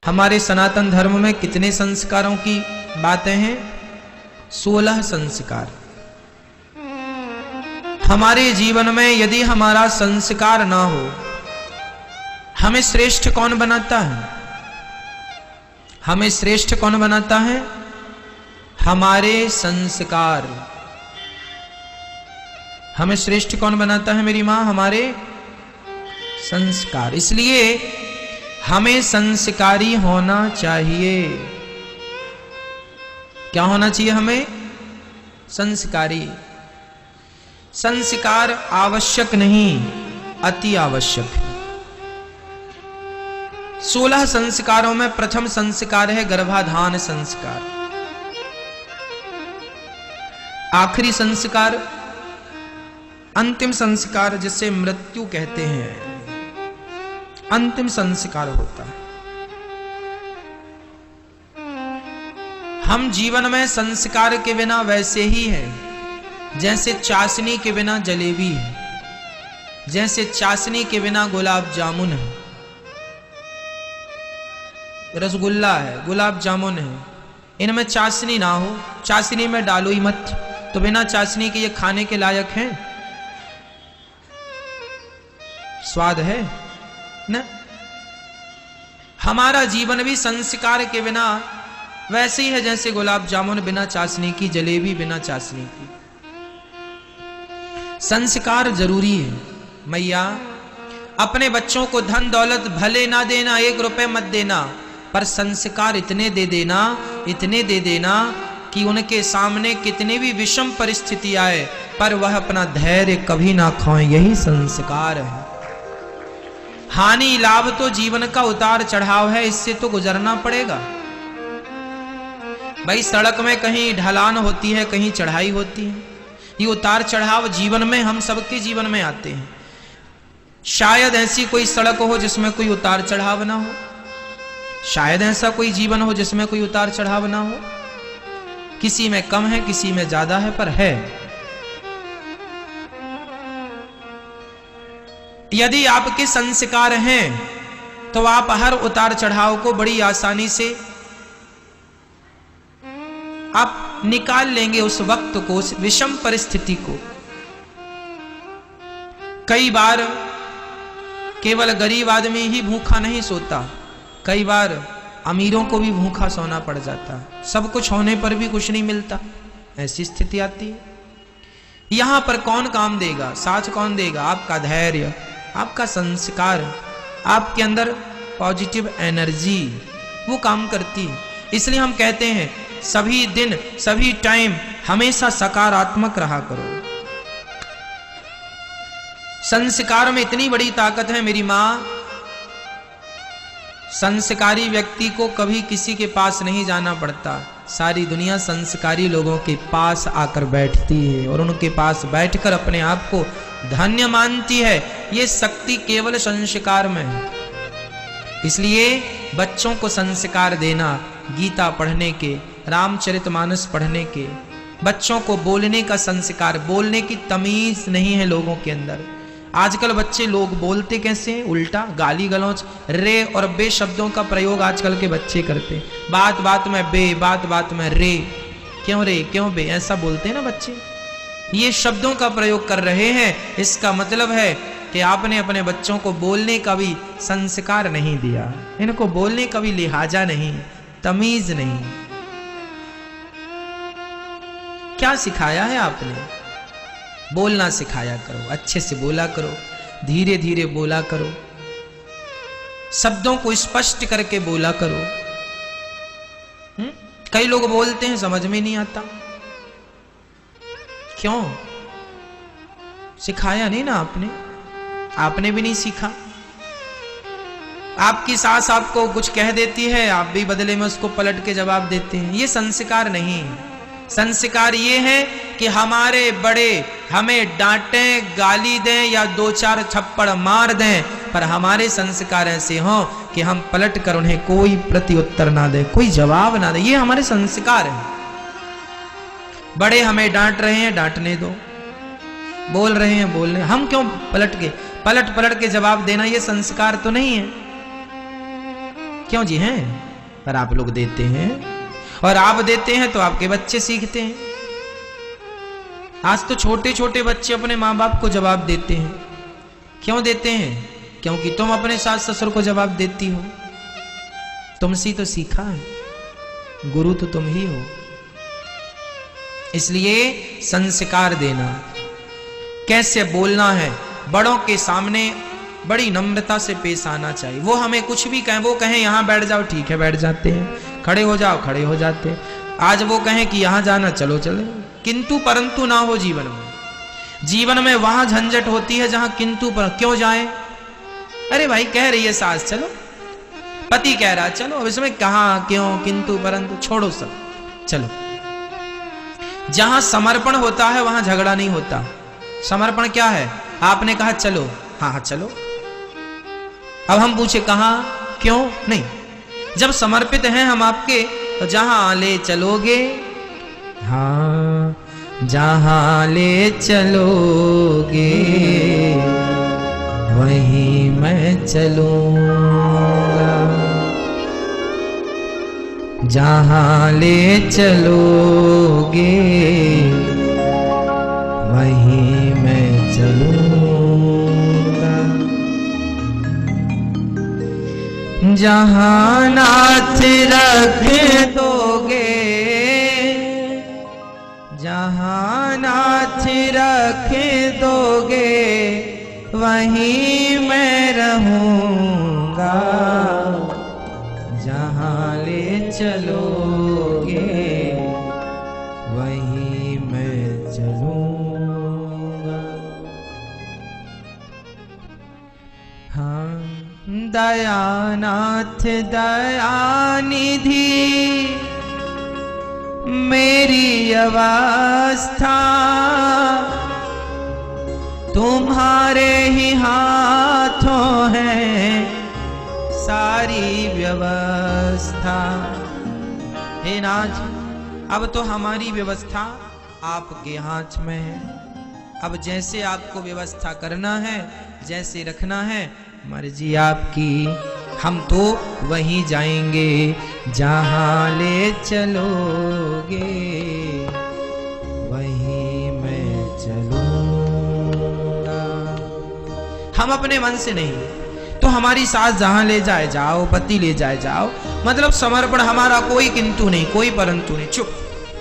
हमारे सनातन धर्म में कितने संस्कारों की बातें हैं? 16 संस्कार। हमारे जीवन में यदि हमारा संस्कार ना हो, हमें श्रेष्ठ कौन बनाता है? हमें श्रेष्ठ कौन बनाता है? हमारे संस्कार। हमें श्रेष्ठ कौन बनाता है मेरी मां? हमारे संस्कार। इसलिए हमें संस्कारी होना चाहिए। क्या होना चाहिए हमें? संस्कारी। संस्कार आवश्यक नहीं, अति आवश्यक है। 16 संस्कारों में प्रथम संस्कार है गर्भाधान संस्कार। आखिरी संस्कार, अंतिम संस्कार जिसे मृत्यु कहते हैं, अंतिम संस्कार होता है। हम जीवन में संस्कार के बिना वैसे ही हैं जैसे चाशनी के बिना जलेबी है, जैसे चाशनी के बिना गुलाब जामुन है, रसगुल्ला है, गुलाब जामुन है। इनमें चाशनी ना हो, चाशनी में डालो ही मत, तो बिना चाशनी के ये खाने के लायक हैं? स्वाद है ना? हमारा जीवन भी संस्कार के बिना वैसे ही है जैसे गुलाब जामुन बिना चाशनी की, जलेबी बिना चाशनी की। संस्कार जरूरी है। मैया, अपने बच्चों को धन दौलत भले ना देना, 1 रुपए मत देना, पर संस्कार इतने दे देना, इतने दे देना कि उनके सामने कितनी भी विषम परिस्थिति आए पर वह अपना धैर्य कभी ना खोए। यही संस्कार है। हानि लाभ तो जीवन का उतार चढ़ाव है, इससे तो गुजरना पड़ेगा। भाई सड़क में कहीं ढलान होती है, कहीं चढ़ाई होती है। ये उतार चढ़ाव जीवन में हम सबके जीवन में आते हैं। शायद ऐसी कोई सड़क हो जिसमें कोई उतार चढ़ाव ना हो, शायद ऐसा कोई जीवन हो जिसमें कोई उतार चढ़ाव ना हो। किसी में कम है, किसी में ज्यादा है, पर है। यदि आपके संस्कार हैं तो आप हर उतार चढ़ाव को बड़ी आसानी से आप निकाल लेंगे, उस वक्त को, उस विषम परिस्थिति को। कई बार केवल गरीब आदमी ही भूखा नहीं सोता, कई बार अमीरों को भी भूखा सोना पड़ जाता। सब कुछ होने पर भी कुछ नहीं मिलता, ऐसी स्थिति आती है। यहां पर कौन काम देगा? साथ कौन देगा? आपका धैर्य, आपका संस्कार, आपके अंदर पॉजिटिव एनर्जी, वो काम करती है। इसलिए हम कहते हैं सभी दिन, सभी टाइम हमेशा सकारात्मक रहा करो। संस्कार में इतनी बड़ी ताकत है मेरी मां। संस्कारी व्यक्ति को कभी किसी के पास नहीं जाना पड़ता। सारी दुनिया संस्कारी लोगों के पास आकर बैठती है और उनके पास बैठकर अपने आप को धन्य मानती है। ये शक्ति केवल संस्कार में है। इसलिए बच्चों को संस्कार देना, गीता पढ़ने के, रामचरितमानस पढ़ने के, बच्चों को बोलने का संस्कार, बोलने की तमीज नहीं है लोगों के अंदर। आजकल बच्चे लोग बोलते कैसे हैं? उल्टा, गाली गलौज, रे और बे शब्दों का प्रयोग आजकल के बच्चे करते। बात बात में बे, बात बात में रे, क्यों रे क्यों बे, ऐसा बोलते हैं ना बच्चे। ये शब्दों का प्रयोग कर रहे हैं। इसका मतलब है कि आपने अपने बच्चों को बोलने का भी संस्कार नहीं दिया, इनको बोलने का भी लिहाजा नहीं, तमीज नहीं। क्या सिखाया है आपने? बोलना सिखाया करो, अच्छे से बोला करो, धीरे धीरे बोला करो, शब्दों को स्पष्ट करके बोला करो। कई लोग बोलते हैं समझ में नहीं आता, क्यों? सिखाया नहीं ना आपने, आपने भी नहीं सीखा। आपकी सास आपको कुछ कह देती है, आप भी बदले में उसको पलट के जवाब देते हैं। ये संस्कार नहीं है। संस्कार ये है कि हमारे बड़े हमें डांटें, गाली दें या 2-4 थप्पड़ मार दें, पर हमारे संस्कार ऐसे हों कि हम पलट कर उन्हें कोई प्रत्युत्तर ना दे, कोई जवाब ना दे। ये हमारे संस्कार हैं। बड़े हमें डांट रहे हैं, डांटने दो, बोल रहे हैं, बोलने, हम क्यों पलट के जवाब देना? ये संस्कार तो नहीं है। क्यों जी हैं? पर आप लोग देते हैं, और आप देते हैं तो आपके बच्चे सीखते हैं। आज तो छोटे छोटे बच्चे अपने माँ बाप को जवाब देते हैं। क्यों देते हैं? क्योंकि तुम अपने सास ससुर को जवाब देती हो। तुमसे तो सीखा है, गुरु तो तुम ही हो। इसलिए संस्कार देना, कैसे बोलना है, बड़ों के सामने बड़ी नम्रता से पेश आना चाहिए। वो हमें कुछ भी कहें, वो कहें यहाँ बैठ जाओ, ठीक है बैठ जाते हैं, खड़े हो जाओ, खड़े हो जाते हैं। आज वो कहें कि यहाँ जाना, चलो चले। किंतु परंतु ना हो जीवन में। जीवन में वहां झंझट होती है जहां किंतु पर क्यों जाए। अरे भाई कह रही है सास चलो, पति कह रहा चलो, अब इसमें कहां क्यों किंतु परंतु, छोड़ो सब, चलो। जहां समर्पण होता है वहां झगड़ा नहीं होता। समर्पण क्या है? आपने कहा चलो, हाँ हाँ चलो। अब हम पूछे कहां क्यों? नहीं। जब समर्पित हैं हम आपके, तो जहां ले चलोगे, हाँ जहां ले चलोगे वहीं मैं चलूंगा, जहां ले चलोगे वहीं मैं चलूंगा, जहां नाथ रख दोगे, जहां नाथ रख दोगे वहीं मैं रहूंगा, जहां ले चलोगे वहीं मैं चलूंगा। हाँ दयानाथ दयानिधि मेरी अवस्था तुम्हारे ही हाथों है सारी व्यवस्था। हे नाथ, अब तो हमारी व्यवस्था आपके हाथ में है। अब जैसे आपको व्यवस्था करना है, जैसे रखना है, मर्जी आपकी। हम तो वहीं जाएंगे जहां ले चलोगे वहीं मैं चलूंगा। हम अपने मन से नहीं, तो हमारी सास जहां ले जाए जाओ, पति ले जाए जाओ, मतलब समर्पण हमारा कोई किंतु नहीं, कोई परंतु नहीं। चुप,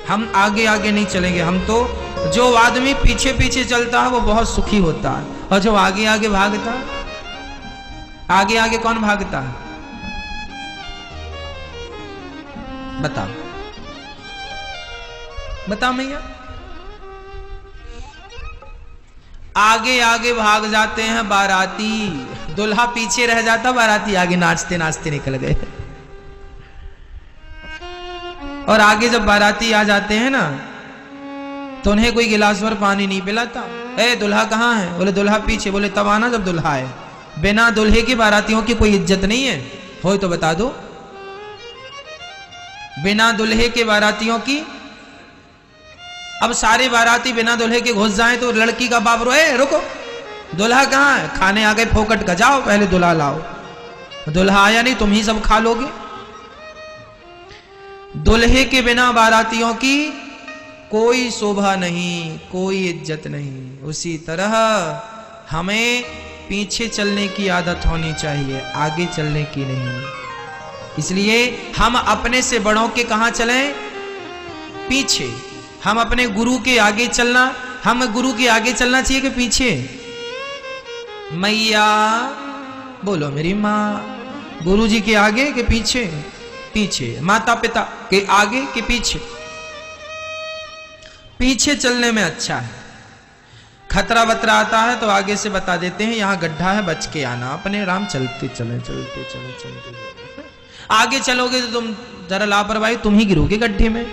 हम आगे आगे नहीं चलेंगे। हम तो, जो आदमी पीछे पीछे चलता है वो बहुत सुखी होता है, और जो आगे आगे भागता है, आगे आगे कौन भागता है बताओ, बताओ मैया। आगे आगे भाग जाते हैं बाराती, दुल्हा पीछे रह जाता, बाराती आगे नाचते नाचते निकल गए। और आगे जब बाराती आ जाते हैं ना, तो उन्हें कोई गिलास भर पानी नहीं पिलाता। ए दुल्हा कहाँ है? बोले दुल्हा पीछे। बोले तब आना जब दुल्हा है। बिना दुल्हे की बारातियों की कोई इज्जत नहीं है, हो तो बता दो। बिना दुल्हे के बारातियों की, अब सारे बाराती बिना दुल्हे के घुस जाएं तो लड़की का बाप रोए, रुको दुल्हा कहाँ है? खाने आ गए फोकट का, जाओ पहले दुल्हा लाओ। दुल्हा आया नहीं, तुम ही सब खा लोगे। दुल्हे के बिना बारातियों की कोई शोभा नहीं, कोई इज्जत नहीं। उसी तरह हमें पीछे चलने की आदत होनी चाहिए, आगे चलने की नहीं। इसलिए हम अपने से बड़ों के कहां चलें? पीछे। हम अपने गुरु के आगे चलना, हम गुरु के आगे चलना चाहिए कि पीछे? मैया बोलो मेरी माँ, गुरु जी के आगे के पीछे? पीछे। माता पिता के आगे के पीछे? पीछे चलने में अच्छा है। खतरा बतरा आता है तो आगे से बता देते हैं यहाँ गड्ढा है, बच के आना। अपने राम चलते चले, चलते चले, चलते। आगे चलोगे तो तुम जरा लापरवाही, तुम ही गिरोगे गड्ढे में।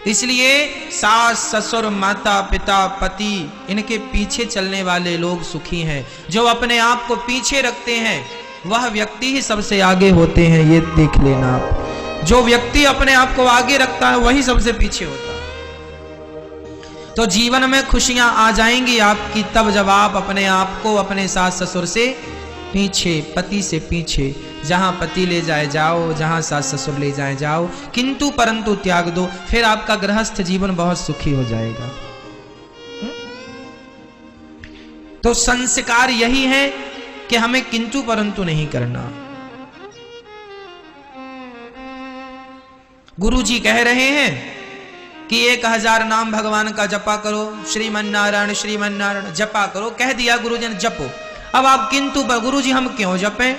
इसलिए सास ससुर माता पिता पति, इनके पीछे चलने वाले लोग सुखी हैं। जो अपने आप को पीछे रखते हैं वह व्यक्ति ही सबसे आगे होते हैं, ये देख लेना आप। जो व्यक्ति अपने आप को आगे रखता है वही सबसे पीछे होता है। तो जीवन में खुशियां आ जाएंगी आपकी तब जब आप अपने आप को अपने सास ससुर से पीछे, पति से पीछे, जहां पति ले जाए जाओ, जहां सास ससुर ले जाए जाओ, किंतु परंतु त्याग दो, फिर आपका गृहस्थ जीवन बहुत सुखी हो जाएगा। तो संस्कार यही है कि हमें किंतु परंतु नहीं करना। गुरु जी कह रहे हैं कि 1000 नाम भगवान का जपा करो, श्रीमन्नारायण श्रीमन्नारायण जपा करो, कह दिया गुरु जी ने जपो। अब आप किंतु गुरु जी हम क्यों जपें?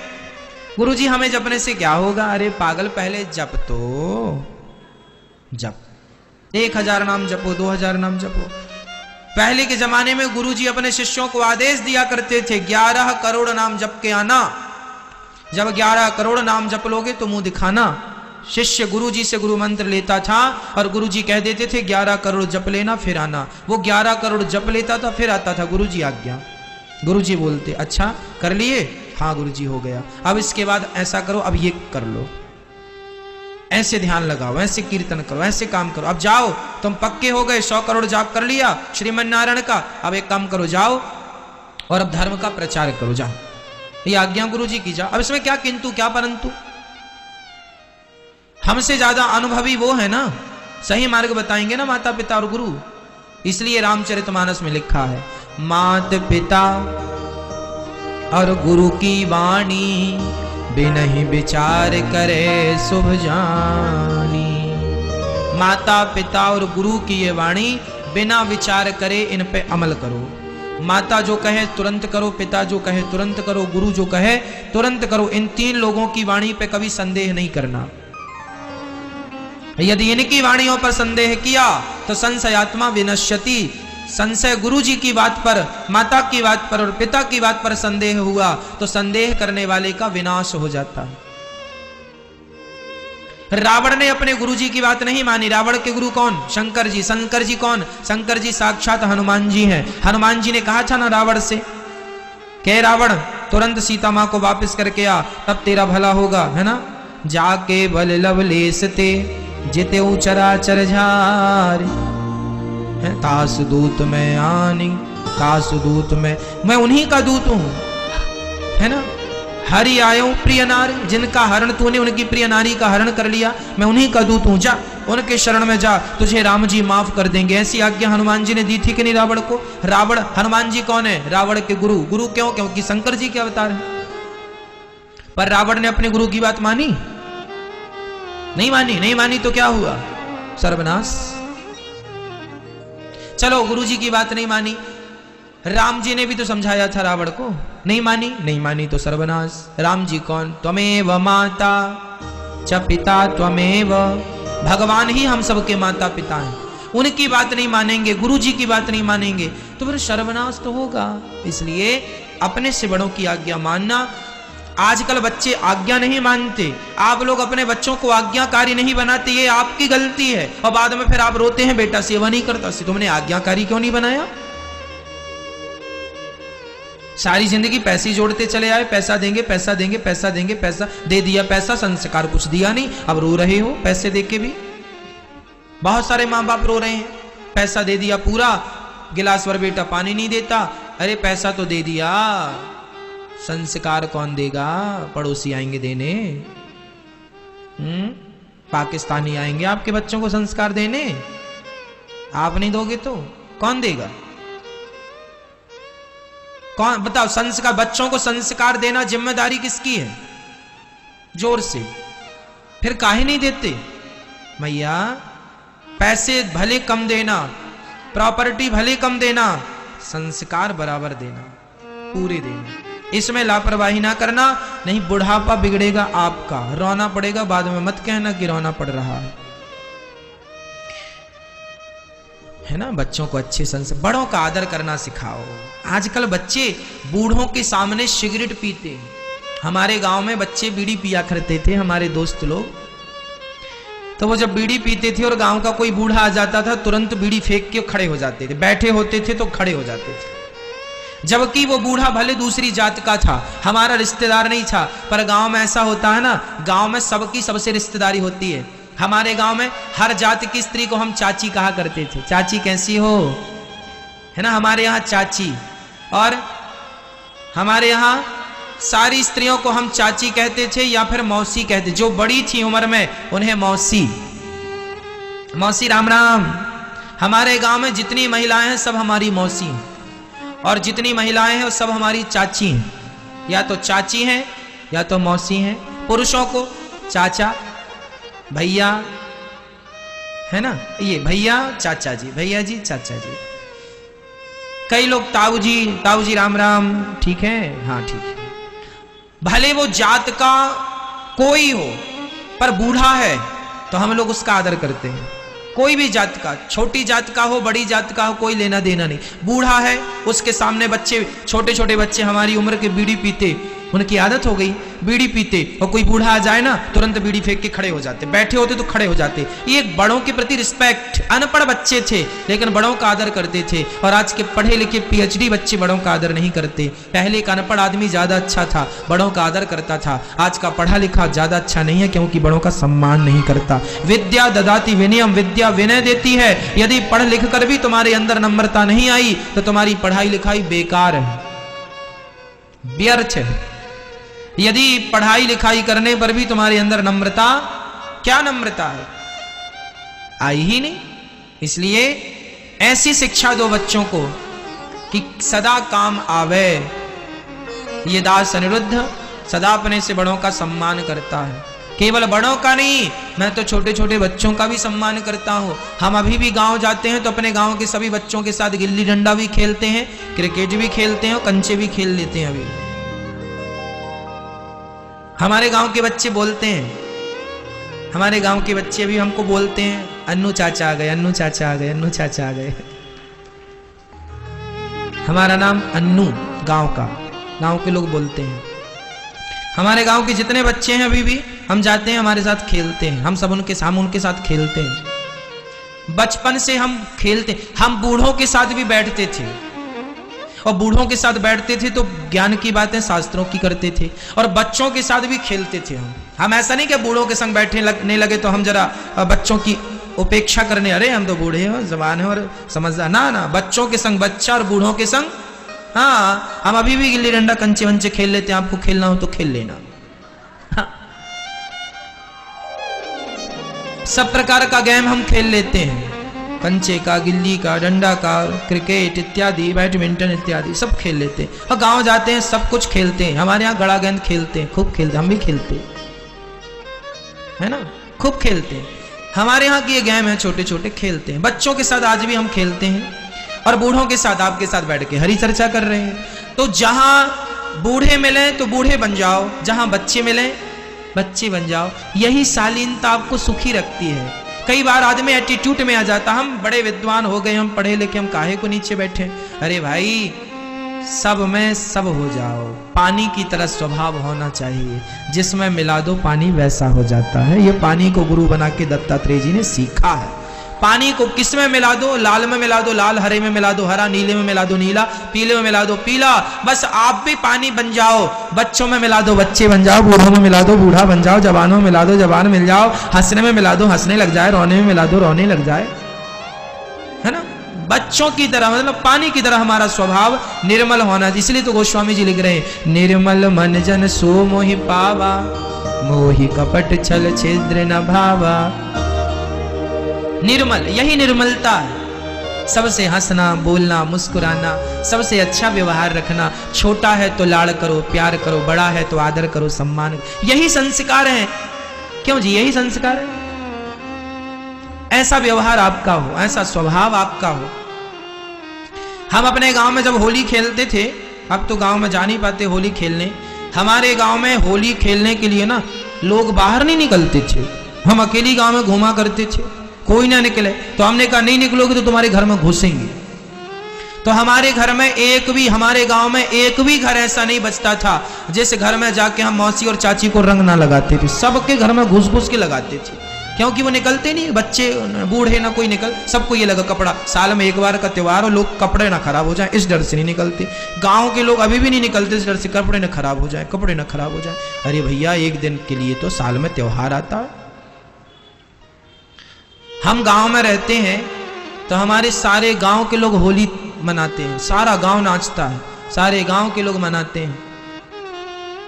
गुरु जी हमें जपने से क्या होगा? अरे पागल, पहले जप तो जप, 1000 नाम जपो, 2000 नाम जपो। पहले के जमाने में गुरु जी अपने शिष्यों को आदेश दिया करते थे 11 करोड़ नाम जप के आना। जब 11 करोड़ नाम जप लोगे तो मुंह दिखाना। शिष्य गुरु जी से गुरु मंत्र लेता था और गुरु जी कह देते थे 11 करोड़ जप लेना फिर आना। वो 11 करोड़ जप लेता था, फिर आता था गुरु जी आज्ञा। गुरु जी बोलते अच्छा कर लिए, हाँ गुरु जी हो गया, अब इसके बाद ऐसा करो, अब ये कर लो, ऐसे ध्यान लगाओ, ऐसे कीर्तन करो, ऐसे काम करो, अब जाओ तुम पक्के हो गए, 100 करोड़ जाप कर लिया श्रीमन्नारायण का, अब एक काम करो जाओ और अब धर्म का प्रचार करो, जाओ, ये आज्ञा गुरु जी की। जाओ। अब इसमें क्या किंतु क्या परंतु? हमसे ज्यादा अनुभवी वो है ना, सही मार्ग बताएंगे ना माता पिता और गुरु। इसलिए रामचरितमानस में लिखा है मात पिता और गुरु की वाणी बिनहि विचार करे शुभ जानी। माता पिता और गुरु की ये वाणी बिना विचार करे इन पे अमल करो। माता जो कहे तुरंत करो, पिता जो कहे तुरंत करो, गुरु जो कहे तुरंत करो। इन 3 लोगों की वाणी पे कभी संदेह नहीं करना। यदि इनकी वाणियों पर संदेह किया तो संशयात्मा विनश्यति। संशय गुरु जी की बात पर, माता की बात पर और पिता की बात पर संदेह हुआ तो संदेह करने वाले का विनाश हो जाता है। रावण ने अपने गुरु जी की बात नहीं मानी। रावण के गुरु कौन? शंकर जी। शंकर जी कौन? शंकर जी साक्षात हनुमान जी हैं। हनुमान जी ने कहा था ना रावण से, कह रावण तुरंत सीता मां को वापस करके आ, तब तेरा भला होगा, है ना। जाके बल लवलेश ते जिते चराचर झार, तास दूत में आनी, तास दूत में, मैं उन्हीं का दूत हूं, है ना। हरि आयो प्रिय नारी, जिनका हरण तूने उनकी प्रिय नारी का हरण कर लिया, मैं उन्हीं का दूत हूं, जा उनके शरण में जा, तुझे राम जी माफ कर देंगे। ऐसी आज्ञा हनुमान जी ने दी थी कि नहीं रावण को? रावण, हनुमान जी कौन है? रावण के गुरु। गुरु क्यों? क्योंकि शंकर जी के अवतार है। पर रावण ने अपने गुरु की बात मानी? नहीं मानी। नहीं मानी तो क्या हुआ? सर्वनाश। चलो गुरु जी की बात नहीं मानी, राम जी ने भी तो समझाया था रावण को, नहीं मानी। नहीं मानी तो सर्वनाश। राम जी कौन? त्वमेव माता च पिता त्वमेव, भगवान ही हम सबके माता पिता हैं। उनकी बात नहीं मानेंगे, गुरु जी की बात नहीं मानेंगे तो फिर सर्वनाश तो होगा। इसलिए अपने से बड़ों की आज्ञा मानना। आजकल बच्चे आज्ञा नहीं मानते, आप लोग अपने बच्चों को आज्ञाकारी नहीं बनाते, ये आपकी गलती है। और बाद में फिर आप रोते हैं बेटा सेवा नहीं करता, तुमने आज्ञाकारी क्यों नहीं बनाया। सारी जिंदगी पैसे जोड़ते चले आए, पैसा देंगे पैसा देंगे पैसा देंगे, पैसा दे दिया, पैसा संस्कार कुछ दिया नहीं, अब रो रहे हो पैसे दे के भी। बहुत सारे माँ बाप रो रहे हैं, पैसा दे दिया पूरा, गिलास भर बेटा पानी नहीं देता। अरे पैसा तो दे दिया, संस्कार कौन देगा? पड़ोसी आएंगे देने, पाकिस्तानी आएंगे आपके बच्चों को संस्कार देने, आप नहीं दोगे तो कौन देगा? कौन बताओ? संस्कार, बच्चों को संस्कार देना जिम्मेदारी किसकी है? जोर से। फिर काहे नहीं देते? मैया पैसे भले कम देना, प्रॉपर्टी भले कम देना, संस्कार बराबर देना, पूरे देना। इसमें लापरवाही ना करना, नहीं बुढ़ापा बिगड़ेगा आपका, रोना पड़ेगा बाद में, मत कहना कि रोना पड़ रहा है ना। बच्चों को अच्छे संस्कार, बड़ों का आदर करना सिखाओ। आजकल बच्चे बूढ़ों के सामने सिगरेट पीते हैं। हमारे गांव में बच्चे बीड़ी पिया करते थे, हमारे दोस्त लोग, तो वो जब बीड़ी पीते थे और गांव का कोई बूढ़ा आ जाता था तुरंत बीड़ी फेंक के खड़े हो जाते थे, बैठे होते थे तो खड़े हो जाते थे। जबकि वो बूढ़ा भले दूसरी जात का था, हमारा रिश्तेदार नहीं था। पर गांव में ऐसा होता है ना, गांव में सबकी सबसे रिश्तेदारी होती है। हमारे गांव में हर जाति की स्त्री को हम चाची कहा करते थे, चाची कैसी हो, है ना। हमारे यहाँ चाची, और हमारे यहाँ सारी स्त्रियों को हम चाची कहते थे या फिर मौसी कहते। जो बड़ी थी उम्र में उन्हें मौसी। मौसी राम राम। हमारे गांव में जितनी महिलाएं हैं सब हमारी मौसी हैं, और जितनी महिलाएं हैं वो सब हमारी चाची हैं। या तो चाची हैं या तो मौसी हैं। पुरुषों को चाचा, भैया, है ना, ये भैया चाचा जी, भैया जी चाचा जी। कई लोग ताऊ जी राम राम। ठीक है, हाँ ठीक है। भले वो जात का कोई हो, पर बूढ़ा है तो हम लोग उसका आदर करते हैं। कोई भी जात का, छोटी जात का हो बड़ी जात का हो, कोई लेना देना नहीं। बूढ़ा है, उसके सामने बच्चे, छोटे छोटे बच्चे हमारी उम्र के बीड़ी पीते, उनकी आदत हो गई बीड़ी पीते, और कोई बूढ़ा आ जाए ना तुरंत बीड़ी फेंक के खड़े हो जाते, बैठे होते तो खड़े हो जाते। ये बड़ों के प्रति रिस्पेक्ट। अनपढ़ बच्चे थे लेकिन बड़ों का आदर करते थे, और आज के पढ़े लिखे PhD बच्चे बड़ों का आदर नहीं करते। पहले का अनपढ़ आदमी ज्यादा अच्छा था, बड़ों का आदर करता था। आज का पढ़ा लिखा ज्यादा अच्छा नहीं है, क्योंकि बड़ों का सम्मान नहीं करता। विद्या ददाति विनयम, विद्या विनय देती है। यदि पढ़ लिख कर भी तुम्हारे अंदर नम्रता नहीं आई तो तुम्हारी पढ़ाई लिखाई बेकार है, व्यर्थ है। यदि पढ़ाई लिखाई करने पर भी तुम्हारे अंदर नम्रता, क्या नम्रता है, आई ही नहीं। इसलिए ऐसी शिक्षा दो बच्चों को कि सदा काम आवे। ये दास अनिरुद्ध सदा अपने से बड़ों का सम्मान करता है, केवल बड़ों का नहीं, मैं तो छोटे छोटे बच्चों का भी सम्मान करता हूँ। हम अभी भी गांव जाते हैं तो अपने गांव के सभी बच्चों के साथ गिल्ली डंडा भी खेलते हैं, क्रिकेट भी खेलते हैं और कंचे भी खेल लेते हैं। अभी हमारे गांव के बच्चे बोलते हैं, हमारे गांव के बच्चे अभी हमको बोलते हैं, अन्नू चाचा आ गए, अन्नू चाचा आ गए, अन्नू चाचा आ गए। हमारा नाम अन्नू, गांव के लोग बोलते हैं। हमारे गांव के जितने बच्चे हैं अभी भी हम जाते हैं, हमारे साथ खेलते हैं, हम उनके साथ खेलते हैं। बचपन से हम खेलते, हम बूढ़ों के साथ भी बैठते थे, और बूढ़ों के साथ बैठते थे तो ज्ञान की बातें शास्त्रों की करते थे, और बच्चों के साथ भी खेलते थे। हम ऐसा नहीं कि बूढ़ों के संग बैठने लगे तो हम जरा बच्चों की उपेक्षा करने, अरे हम तो बूढ़े हो, जवान है और समझदार, ना, बच्चों के संग बच्चा और बूढ़ों के संग, हाँ, हम अभी भी गिल्ली डंडा कंचे वंचे खेल लेते हैं। आपको खेलना हो तो खेल लेना। हाँ। सब प्रकार का गेम हम खेल लेते हैं, कंचे का, गिल्ली का, डंडा का, क्रिकेट इत्यादि, बैडमिंटन इत्यादि सब खेल लेते हैं। और गांव जाते हैं सब कुछ खेलते हैं। हमारे यहाँ गड़ा गेंद खेलते हैं, खूब खेलते हैं, हम भी खेलते हैं, है ना, खूब खेलते हैं। हमारे यहाँ की ये गेम है, छोटे छोटे खेलते हैं। बच्चों के साथ आज भी हम खेलते हैं, और बूढ़ों के साथ आपके साथ बैठ के हरी चर्चा कर रहे हैं। तो जहां बूढ़े मिले तो बूढ़े बन जाओ, जहां बच्चे मिले बच्चे बन जाओ। यही शालीनता आपको सुखी रखती है। कई बार आदमी एटीट्यूड में आ जाता, हम बड़े विद्वान हो गए, हम पढ़े लिखे, हम काहे को नीचे बैठे। अरे भाई, सब में सब हो जाओ। पानी की तरह स्वभाव होना चाहिए, जिसमें मिला दो पानी वैसा हो जाता है। ये पानी को गुरु बना के दत्तात्रेय जी ने सीखा है। पानी को किस में मिला दो, लाल में मिला दो लाल, हरे में मिला दो हरा, नीले में मिला दो नीला, पीले में मिला दो पीला। बस आप भी पानी बन जाओ। बच्चों में मिला दो बच्चे बन जाओ, बूढ़ों में मिला दो बूढ़ा बन जाओ, जवानों में मिला दो जवान मिल जाओ, हंसने में मिला दो हंसने लग जाए, रोने में मिला दो रोने लग जाए, है ना। बच्चों की तरह, मतलब पानी की तरह हमारा स्वभाव निर्मल होना। इसलिए तो गोस्वामी जी लिख रहे हैं, निर्मल मन जन सो मोहि पावा, मोहि कपट छल छिद्र न भावा। निर्मल, यही निर्मलता है। सबसे हंसना, बोलना, मुस्कुराना, सबसे अच्छा व्यवहार रखना। छोटा है तो लाड़ करो, प्यार करो, बड़ा है तो आदर करो, सम्मान करो। यही संस्कार है। क्यों जी, यही संस्कार है। ऐसा व्यवहार आपका हो, ऐसा स्वभाव आपका हो। हम अपने गांव में जब होली खेलते थे, अब तो गांव में जा नहीं पाते होली खेलने। हमारे गांव में होली खेलने के लिए ना लोग बाहर नहीं निकलते थे, हम अकेली गांव में घूमा करते थे। कोई ना निकले तो हमने कहा नहीं निकलोगे तो तुम्हारे घर में घुसेंगे। तो हमारे घर में हमारे गांव में एक भी घर ऐसा नहीं बचता था जिस घर में जाके हम मौसी और चाची को रंग ना लगाते थे। सबके घर में घुस घुस के लगाते थे, क्योंकि वो निकलते नहीं, बच्चे बूढ़े ना कोई निकल। सबको ये लगा कपड़ा, साल में एक बार का त्योहार और लोग कपड़े ना खराब हो जाए, इस डर से नहीं निकलते। गांव के लोग अभी भी नहीं निकलते इस डर से, कपड़े ना खराब हो जाए, कपड़े ना खराब हो जाए। अरे भैया, एक दिन के लिए तो साल में त्योहार आता है। हम गांव में रहते हैं तो हमारे सारे गांव के लोग होली मनाते हैं, सारा गांव नाचता है, सारे गांव के लोग मनाते हैं।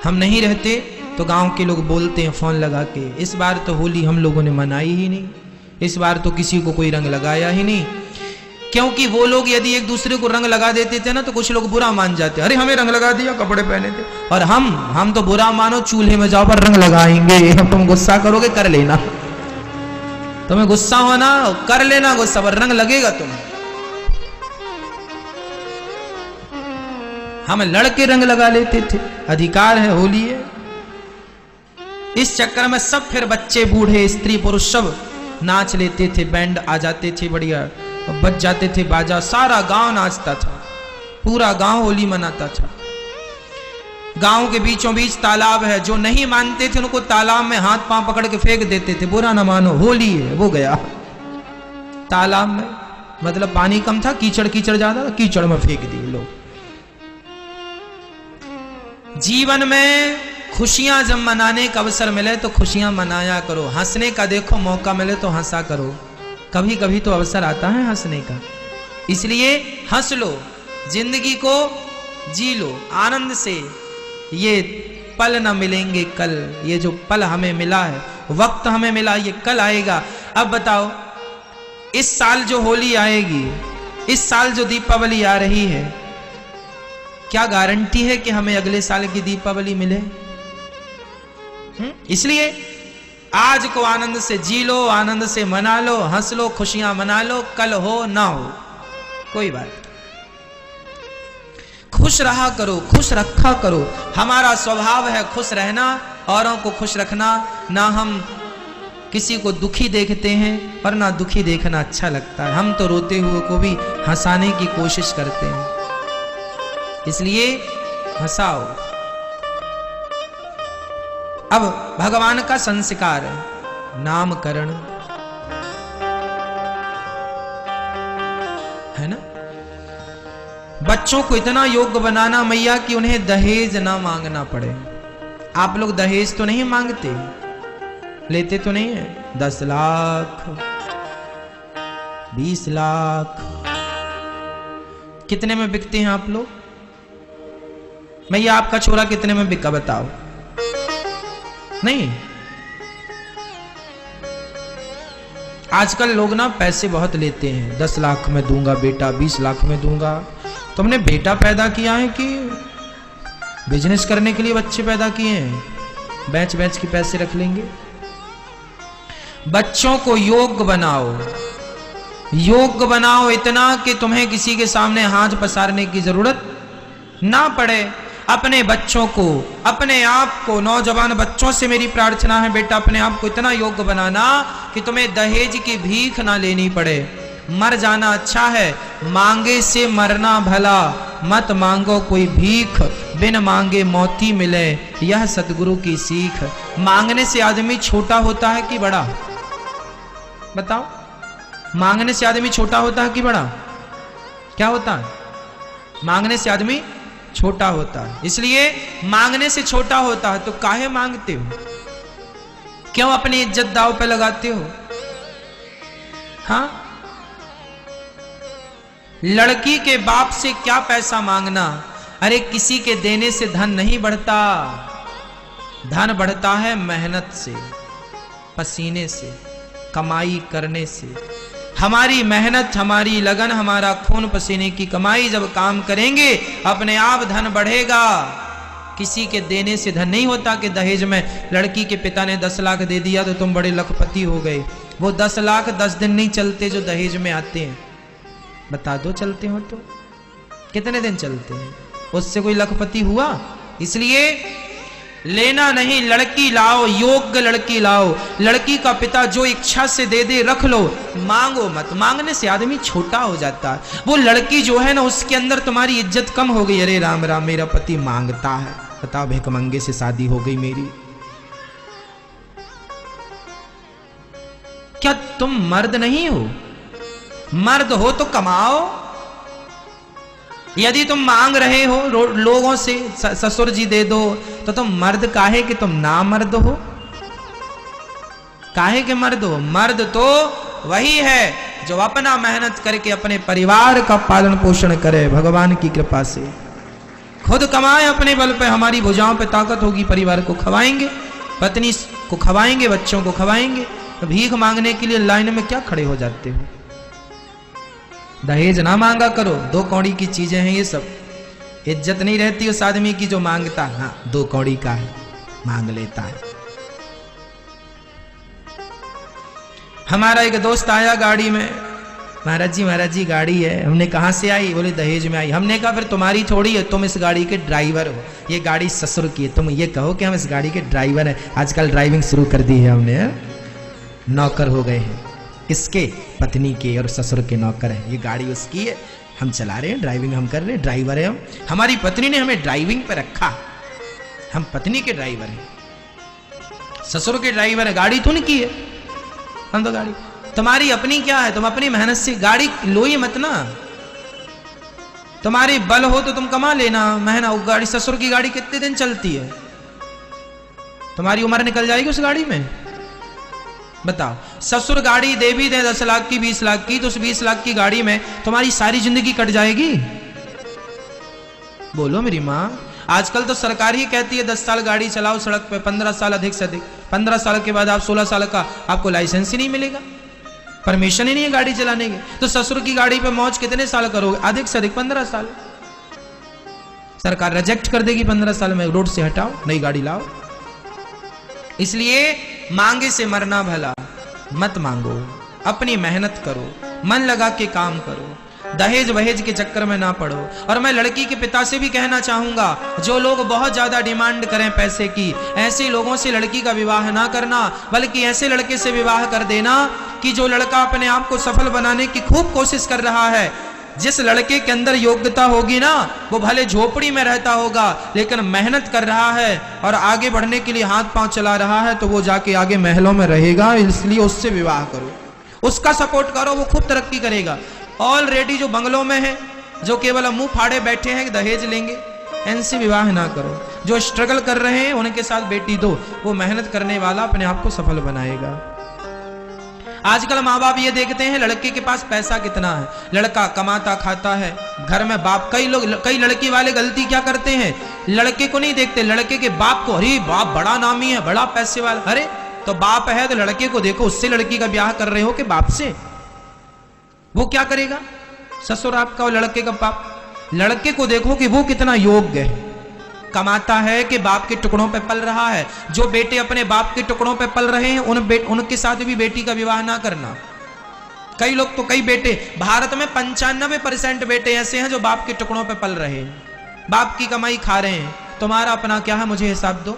हम नहीं रहते तो गांव के लोग बोलते हैं फोन लगा के, इस बार तो होली हम लोगों ने मनाई ही नहीं, इस बार तो किसी को कोई रंग लगाया ही नहीं। क्योंकि वो लोग यदि एक दूसरे को रंग लगा देते थे ना तो कुछ लोग बुरा मान जाते, अरे हमें रंग लगा दिया, कपड़े पहने थे। और हम तो बुरा मानो, चूल्हे में जाओ पर रंग लगाएंगे, तुम गुस्सा करोगे कर लेना, तुम्हें गुस्सा होना कर लेना गुस्सा, पर रंग लगेगा तुम्हें। हम लड़के रंग लगा लेते थे, अधिकार है, होली है। इस चक्कर में सब फिर बच्चे बूढ़े स्त्री पुरुष सब नाच लेते थे, बैंड आ जाते थे, बढ़िया बज जाते थे बाजा, सारा गांव नाचता था, पूरा गांव होली मनाता था। गांव के बीचों बीच तालाब है, जो नहीं मानते थे उनको तालाब में हाथ पांव पकड़ के फेंक देते थे, बुरा ना मानो होली है, वो गया तालाब में, मतलब पानी कम था, कीचड़ कीचड़ ज्यादा था, कीचड़ में फेंक दिए लोग। जीवन में खुशियां जब मनाने का अवसर मिले तो खुशियां मनाया करो, हंसने का देखो मौका मिले तो हंसा करो, कभी कभी तो अवसर आता है हंसने का, इसलिए हंस लो, जिंदगी को जी लो आनंद से। ये पल न मिलेंगे कल, ये जो पल हमें मिला है, वक्त हमें मिला, ये कल आएगा। अब बताओ, इस साल जो होली आएगी, इस साल जो दीपावली आ रही है, क्या गारंटी है कि हमें अगले साल की दीपावली मिले? इसलिए आज को आनंद से जी लो, आनंद से मना लो, हंस लो, खुशियां मना लो, कल हो ना हो कोई बात, खुश रहा करो, खुश रखा करो। हमारा स्वभाव है खुश रहना, औरों को खुश रखना, ना हम किसी को दुखी देखते हैं और ना दुखी देखना अच्छा लगता है, हम तो रोते हुए को भी हंसाने की कोशिश करते हैं, इसलिए हंसाओ। अब भगवान का संस्कार नामकरण है ना, बच्चों को इतना योग्य बनाना मैया कि उन्हें दहेज ना मांगना पड़े। आप लोग दहेज तो नहीं मांगते, लेते तो नहीं है, 10 लाख 20 लाख कितने में बिकते हैं आप लोग? मैया आपका छोरा कितने में बिका बताओ? नहीं, आजकल लोग ना पैसे बहुत लेते हैं, 10 लाख में दूंगा बेटा, 20 लाख में दूंगा। तुमने बेटा पैदा किया है कि बिजनेस करने के लिए बच्चे पैदा किए हैं? बेच बेच के पैसे रख लेंगे। बच्चों को योग्य बनाओ, योग्य बनाओ इतना कि तुम्हें किसी के सामने हाथ पसारने की जरूरत ना पड़े। अपने बच्चों को, अपने आप को, नौजवान बच्चों से मेरी प्रार्थना है, बेटा अपने आप को इतना योग्य बनाना कि तुम्हें दहेज की भीख ना लेनी पड़े। मर जाना अच्छा है, मांगे से मरना भला, मत मांगो कोई भीख, बिन मांगे मौती मिले, यह सतगुरु की सीख। मांगने से आदमी छोटा होता है कि बड़ा? बताओ, मांगने से आदमी छोटा होता है कि बड़ा? क्या होता है? मांगने से आदमी छोटा होता है। इसलिए मांगने से छोटा होता है तो काहे मांगते हो? क्यों अपनी इज्जत दांव पे लगाते हो? हाँ, लड़की के बाप से क्या पैसा मांगना? अरे किसी के देने से धन नहीं बढ़ता, धन बढ़ता है मेहनत से, पसीने से, कमाई करने से। हमारी मेहनत, हमारी लगन, हमारा खून पसीने की कमाई जब काम करेंगे अपने आप धन बढ़ेगा। किसी के देने से धन नहीं होता कि दहेज में लड़की के पिता ने 10 लाख दे दिया तो तुम बड़े लखपति हो गए। वो 10 लाख 10 दिन नहीं चलते जो दहेज में आते हैं। बता दो, चलते हो तो कितने दिन चलते हैं? उससे कोई लखपति हुआ? इसलिए लेना नहीं, लड़की लाओ, योग्य लड़की लाओ। लड़की का पिता जो इच्छा से दे दे रख लो, मांगो मत। मांगने से आदमी छोटा हो जाता है। वो लड़की जो है ना, उसके अंदर तुम्हारी इज्जत कम हो गई। अरे राम राम, मेरा पति मांगता है, बताओ भिखमंगे से शादी हो गई मेरी। क्या तुम मर्द नहीं हो? मर्द हो तो कमाओ। यदि तुम मांग रहे हो लोगों से ससुर जी दे दो, तो तुम मर्द काहे कि तुम ना मर्द हो? काहे के मर्द हो? मर्द तो वही है जो अपना मेहनत करके अपने परिवार का पालन पोषण करे भगवान की कृपा से। खुद कमाए अपने बल पे, हमारी भुजाओं पे ताकत होगी, परिवार को खवाएंगे, पत्नी को खवाएंगे, बच्चों को खवाएंगे। भीख मांगने के लिए लाइन में क्या खड़े हो जाते हो? दहेज ना मांगा करो, 2 कौड़ी की चीजें हैं ये सब। इज्जत नहीं रहती उस आदमी की जो मांगता, हाँ 2 कौड़ी का है, मांग लेता है। हमारा एक दोस्त आया गाड़ी में, महाराज जी गाड़ी है। हमने कहाँ से आई? बोले दहेज में आई। हमने कहा फिर तुम्हारी थोड़ी है, तुम इस गाड़ी के ड्राइवर हो, ये गाड़ी ससुर की है, तुम ये कहो कि हम इस गाड़ी के ड्राइवर हैं। आजकल ड्राइविंग शुरू कर दी है हमने, नौकर हो गए हैं इसके, पत्नी के और ससुर के नौकर हैं। ये गाड़ी उसकी है, हम चला रहे हैं, ड्राइविंग हम कर रहे हैं, ड्राइवर है हम। हमारी पत्नी ने हमें ड्राइविंग पे रखा, हम पत्नी के ड्राइवर हैं, ससुर के ड्राइवर है, गाड़ी तो नहीं की है, हम तो गाड़ी तुम्हारी अपनी क्या है? तुम अपनी मेहनत से गाड़ी लो ही मत ना, तुम्हारी बल हो तो तुम कमा लेना महीना। गाड़ी ससुर की गाड़ी कितने दिन चलती है? तुम्हारी उम्र निकल जाएगी उस गाड़ी में, बताओ। ससुर गाड़ी दे भी दे 10 लाख की, 20 लाख की, तो उस 20 लाख की गाड़ी में तुम्हारी सारी जिंदगी कट जाएगी? बोलो मेरी माँ। आजकल तो सरकार ही कहती है 10 साल गाड़ी चलाओ सड़क पे, 15 साल अधिक से अधिक, 15 साल के बाद आप 16 साल का आपको लाइसेंस ही नहीं मिलेगा, परमिशन ही नहीं है गाड़ी चलाने की। तो ससुर की गाड़ी पे मौज कितने साल करोगे? अधिक से अधिक 15 साल। सरकार रिजेक्ट कर देगी 15 साल में, रोड से हटाओ, नई गाड़ी लाओ। इसलिए मांगे से मरना भला, मत मांगो, अपनी मेहनत करो, मन लगा के काम करो, दहेज वहेज के चक्कर में ना पड़ो। और मैं लड़की के पिता से भी कहना चाहूंगा, जो लोग बहुत ज्यादा डिमांड करें पैसे की, ऐसे लोगों से लड़की का विवाह ना करना, बल्कि ऐसे लड़के से विवाह कर देना कि जो लड़का अपने आप को सफल बनाने की खूब कोशिश कर रहा है। जिस लड़के के अंदर योग्यता होगी ना, वो भले झोपड़ी में रहता होगा लेकिन मेहनत कर रहा है और आगे बढ़ने के लिए हाथ पांव चला रहा है, तो वो जाके आगे महलों में रहेगा। इसलिए उससे विवाह करो, उसका सपोर्ट करो, वो खूब तरक्की करेगा। ऑलरेडी जो बंगलों में है, जो केवल मुंह फाड़े बैठे हैं दहेज लेंगे, इनसे विवाह ना करो। जो स्ट्रगल कर रहे हैं उनके साथ बेटी दो, वो मेहनत करने वाला अपने आप को सफल बनाएगा। आजकल माँ बाप ये देखते हैं लड़के के पास पैसा कितना है, लड़का कमाता खाता है घर में, बाप कई लड़की वाले गलती क्या करते हैं, लड़के को नहीं देखते, लड़के के बाप को। अरे बाप बड़ा नामी है, बड़ा पैसे वाला। अरे तो बाप है तो लड़के को देखो, उससे लड़की का ब्याह कर रहे हो कि बाप से? वो क्या करेगा? ससुर आपका और लड़के का बाप। लड़के को देखो कि वो कितना योग्य है, कमाता है कि बाप के टुकड़ों पे पल रहा है। जो बेटे अपने बाप के टुकड़ों पे पल रहे हैं उनके साथ भी बेटी का विवाह ना करना। कई लोग तो कई बेटे, भारत में 95% बेटे ऐसे हैं जो बाप के टुकड़ों पे पल रहे हैं, बाप की कमाई खा रहे हैं। तुम्हारा अपना क्या है, मुझे हिसाब दो।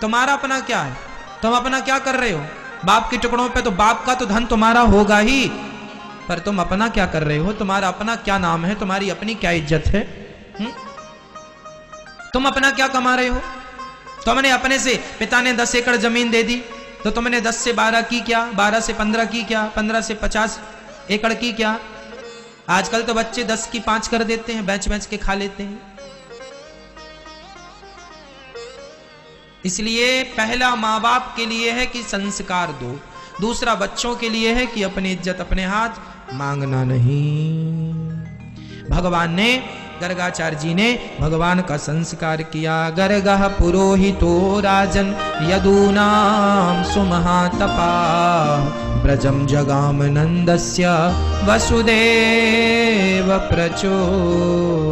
तुम्हारा अपना क्या है? तुम अपना क्या कर रहे हो? बाप के टुकड़ों पे तो बाप का तो धन तुम्हारा होगा ही, पर तुम अपना क्या कर रहे हो? तुम्हारा अपना क्या नाम है? तुम्हारी अपनी क्या इज्जत है? तुम अपना क्या कमा रहे हो? तुमने अपने से, पिता ने 10 एकड़ जमीन दे दी तो तुमने 10 से 12 की क्या, 12 से 15 की क्या, 15 से 50 एकड़ की क्या? आजकल तो बच्चे 10 की 5 कर देते हैं, बेच के खा लेते हैं। इसलिए पहला माँ बाप के लिए है कि संस्कार दो, दूसरा बच्चों के लिए है कि अपनी इज्जत अपने हाथ, मांगना नहीं। भगवान ने, गर्गाचार्य जी ने भगवान का संस्कार किया। गर्गः पुरोहितो राजन यदूनाम सुमहातपा ब्रजम जगाम नंदस्य वसुदेव प्रचोदितः।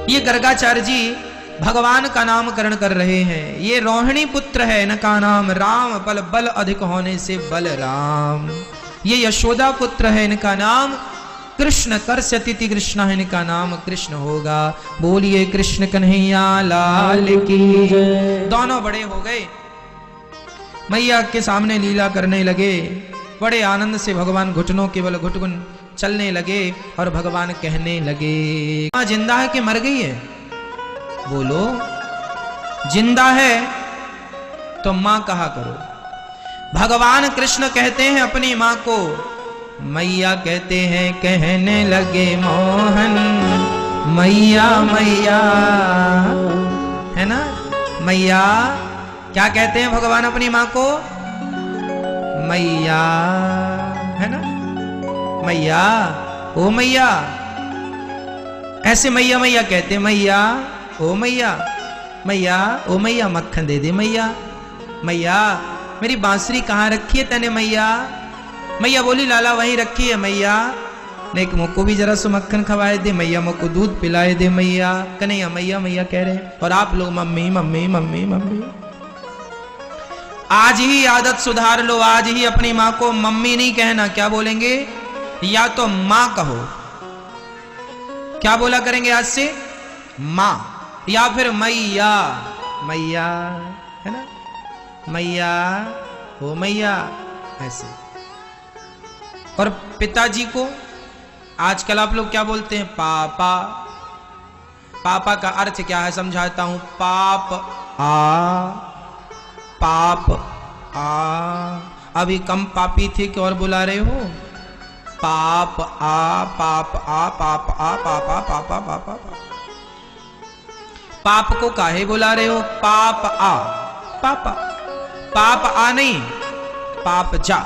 ये गर्गाचार्य जी भगवान का नामकरण कर रहे हैं। ये रोहिणी पुत्र है, इनका नाम राम, बल अधिक होने से बलराम। ये यशोदा पुत्र है, इनका नाम कृष्ण, कर्षति कृष्ण है, इनका नाम कृष्ण होगा। बोलिए कृष्ण कन्हैया लाल की जय। दोनों बड़े हो गए, मैया के सामने लीला करने लगे। बड़े आनंद से भगवान घुटनों केवल घुटगुन चलने लगे और भगवान कहने लगे, माँ जिंदा है कि मर गई है? बोलो, जिंदा है तो मां कहा करो। भगवान कृष्ण कहते हैं अपनी मां को, मैया कहते हैं, कहने लगे मोहन मैया मैया, है ना मैया। क्या कहते हैं भगवान अपनी मां को? मैया, है ना मैया, ओ मैया। ऐसे मैया मैया कहते, मैया ओ मैया, मैया ओ मैया मक्खन दे दे मैया, मैया मेरी बांसुरी कहाँ रखी है तने मैया। मैया बोली लाला वहीं रखी है मैया, नहीं मुझको भी जरा सा मक्खन खवाए दे मैया, मुझको दूध पिलाए दे मैया। कन्हैया मैया मैया कह रहे हैं और आप लोग मम्मी मम्मी मम्मी मम्मी। आज ही आदत सुधार लो, आज ही अपनी माँ को मम्मी नहीं कहना, क्या बोलेंगे, या तो माँ कहो। क्या बोला करेंगे आज से, माँ, या फिर मैया, मैया है ना, मैया ओ मैया ऐसे। और पिताजी को आजकल आप लोग क्या बोलते हैं, पापा। पापा का अर्थ क्या है समझाता हूं, पाप आ, पाप आ। अभी कम पापी थे कि और बुला रहे हो, पाप आ, पाप आ, पाप आ, पापा पापा पापा। पाप को काहे बुला रहे हो, पाप आ, पापा, पाप आ नहीं, पाप जा,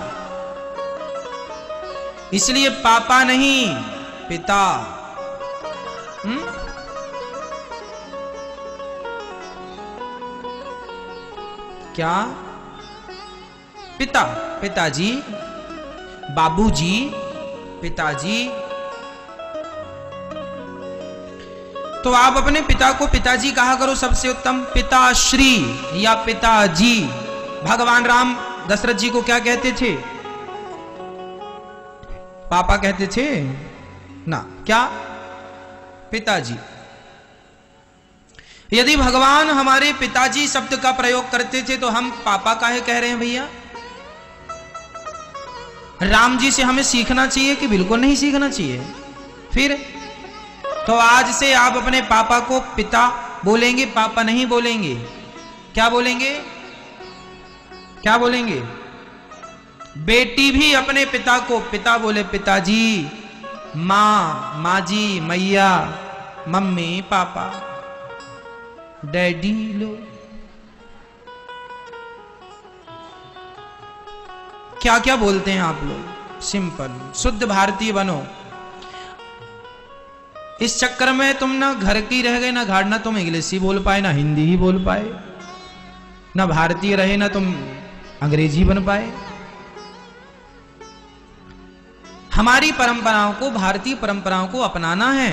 इसलिए पापा नहीं पिता। क्या, पिता, पिताजी, बाबूजी, पिताजी। तो आप अपने पिता को पिताजी कहा करो, सबसे उत्तम पिताश्री या पिताजी। भगवान राम दशरथ जी को क्या कहते थे, पापा कहते थे ना, क्या, पिताजी। यदि भगवान हमारे पिताजी शब्द का प्रयोग करते थे तो हम पापा काहे कह रहे हैं भैया। राम जी से हमें सीखना चाहिए कि बिल्कुल नहीं सीखना चाहिए। फिर तो आज से आप अपने पापा को पिता बोलेंगे, पापा नहीं बोलेंगे। क्या बोलेंगे, क्या बोलेंगे। बेटी भी अपने पिता को पिता बोले, पिताजी, माँ, माँ जी, मैया, मम्मी, पापा, डैडी लो। क्या क्या बोलते हैं आप लोग, सिंपल शुद्ध भारतीय बनो। इस चक्कर में तुम ना घर की रह गए, ना घाट, ना तुम इंग्लिश ही बोल पाए, ना हिंदी ही बोल पाए, ना भारतीय रहे, ना तुम अंग्रेजी बन पाए। हमारी परंपराओं को, भारतीय परंपराओं को अपनाना है।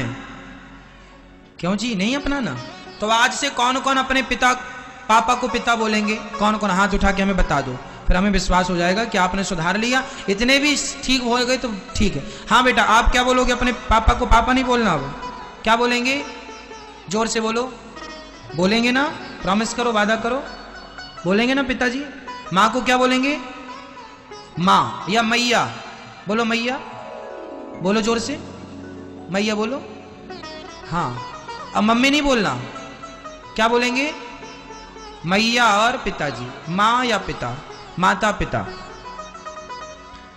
क्यों जी नहीं अपनाना। तो आज से कौन कौन अपने पिता, पापा को पिता बोलेंगे, कौन कौन हाथ उठा के हमें बता दो, फिर हमें विश्वास हो जाएगा कि आपने सुधार लिया। इतने भी ठीक हो गए तो ठीक है। हाँ बेटा, आप क्या बोलोगे, अपने पापा को पापा नहीं बोलना, अब क्या बोलेंगे, जोर से बोलो, बोलेंगे ना, प्रॉमिस करो, वादा करो, बोलेंगे ना पिताजी। माँ को क्या बोलेंगे, माँ या मैया, बोलो मैया, बोलो जोर से, मैया बोलो। हाँ, अब मम्मी नहीं बोलना, क्या बोलेंगे, मैया और पिताजी, माँ या पिता, माता पिता।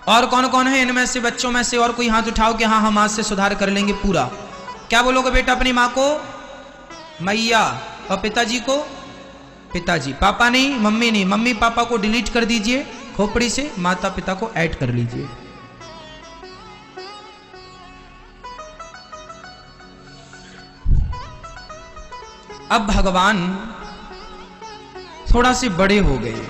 और कौन कौन है इनमें से, बच्चों में से और कोई हाथ उठाओ कि हाँ हम आज से सुधार कर लेंगे पूरा। क्या बोलोगे बेटा, अपनी माँ को मैया और पिताजी को पिताजी, पापा नहीं, मम्मी नहीं, मम्मी पापा को डिलीट कर दीजिए खोपड़ी से, माता पिता को ऐड कर लीजिए। अब भगवान थोड़ा से बड़े हो गए,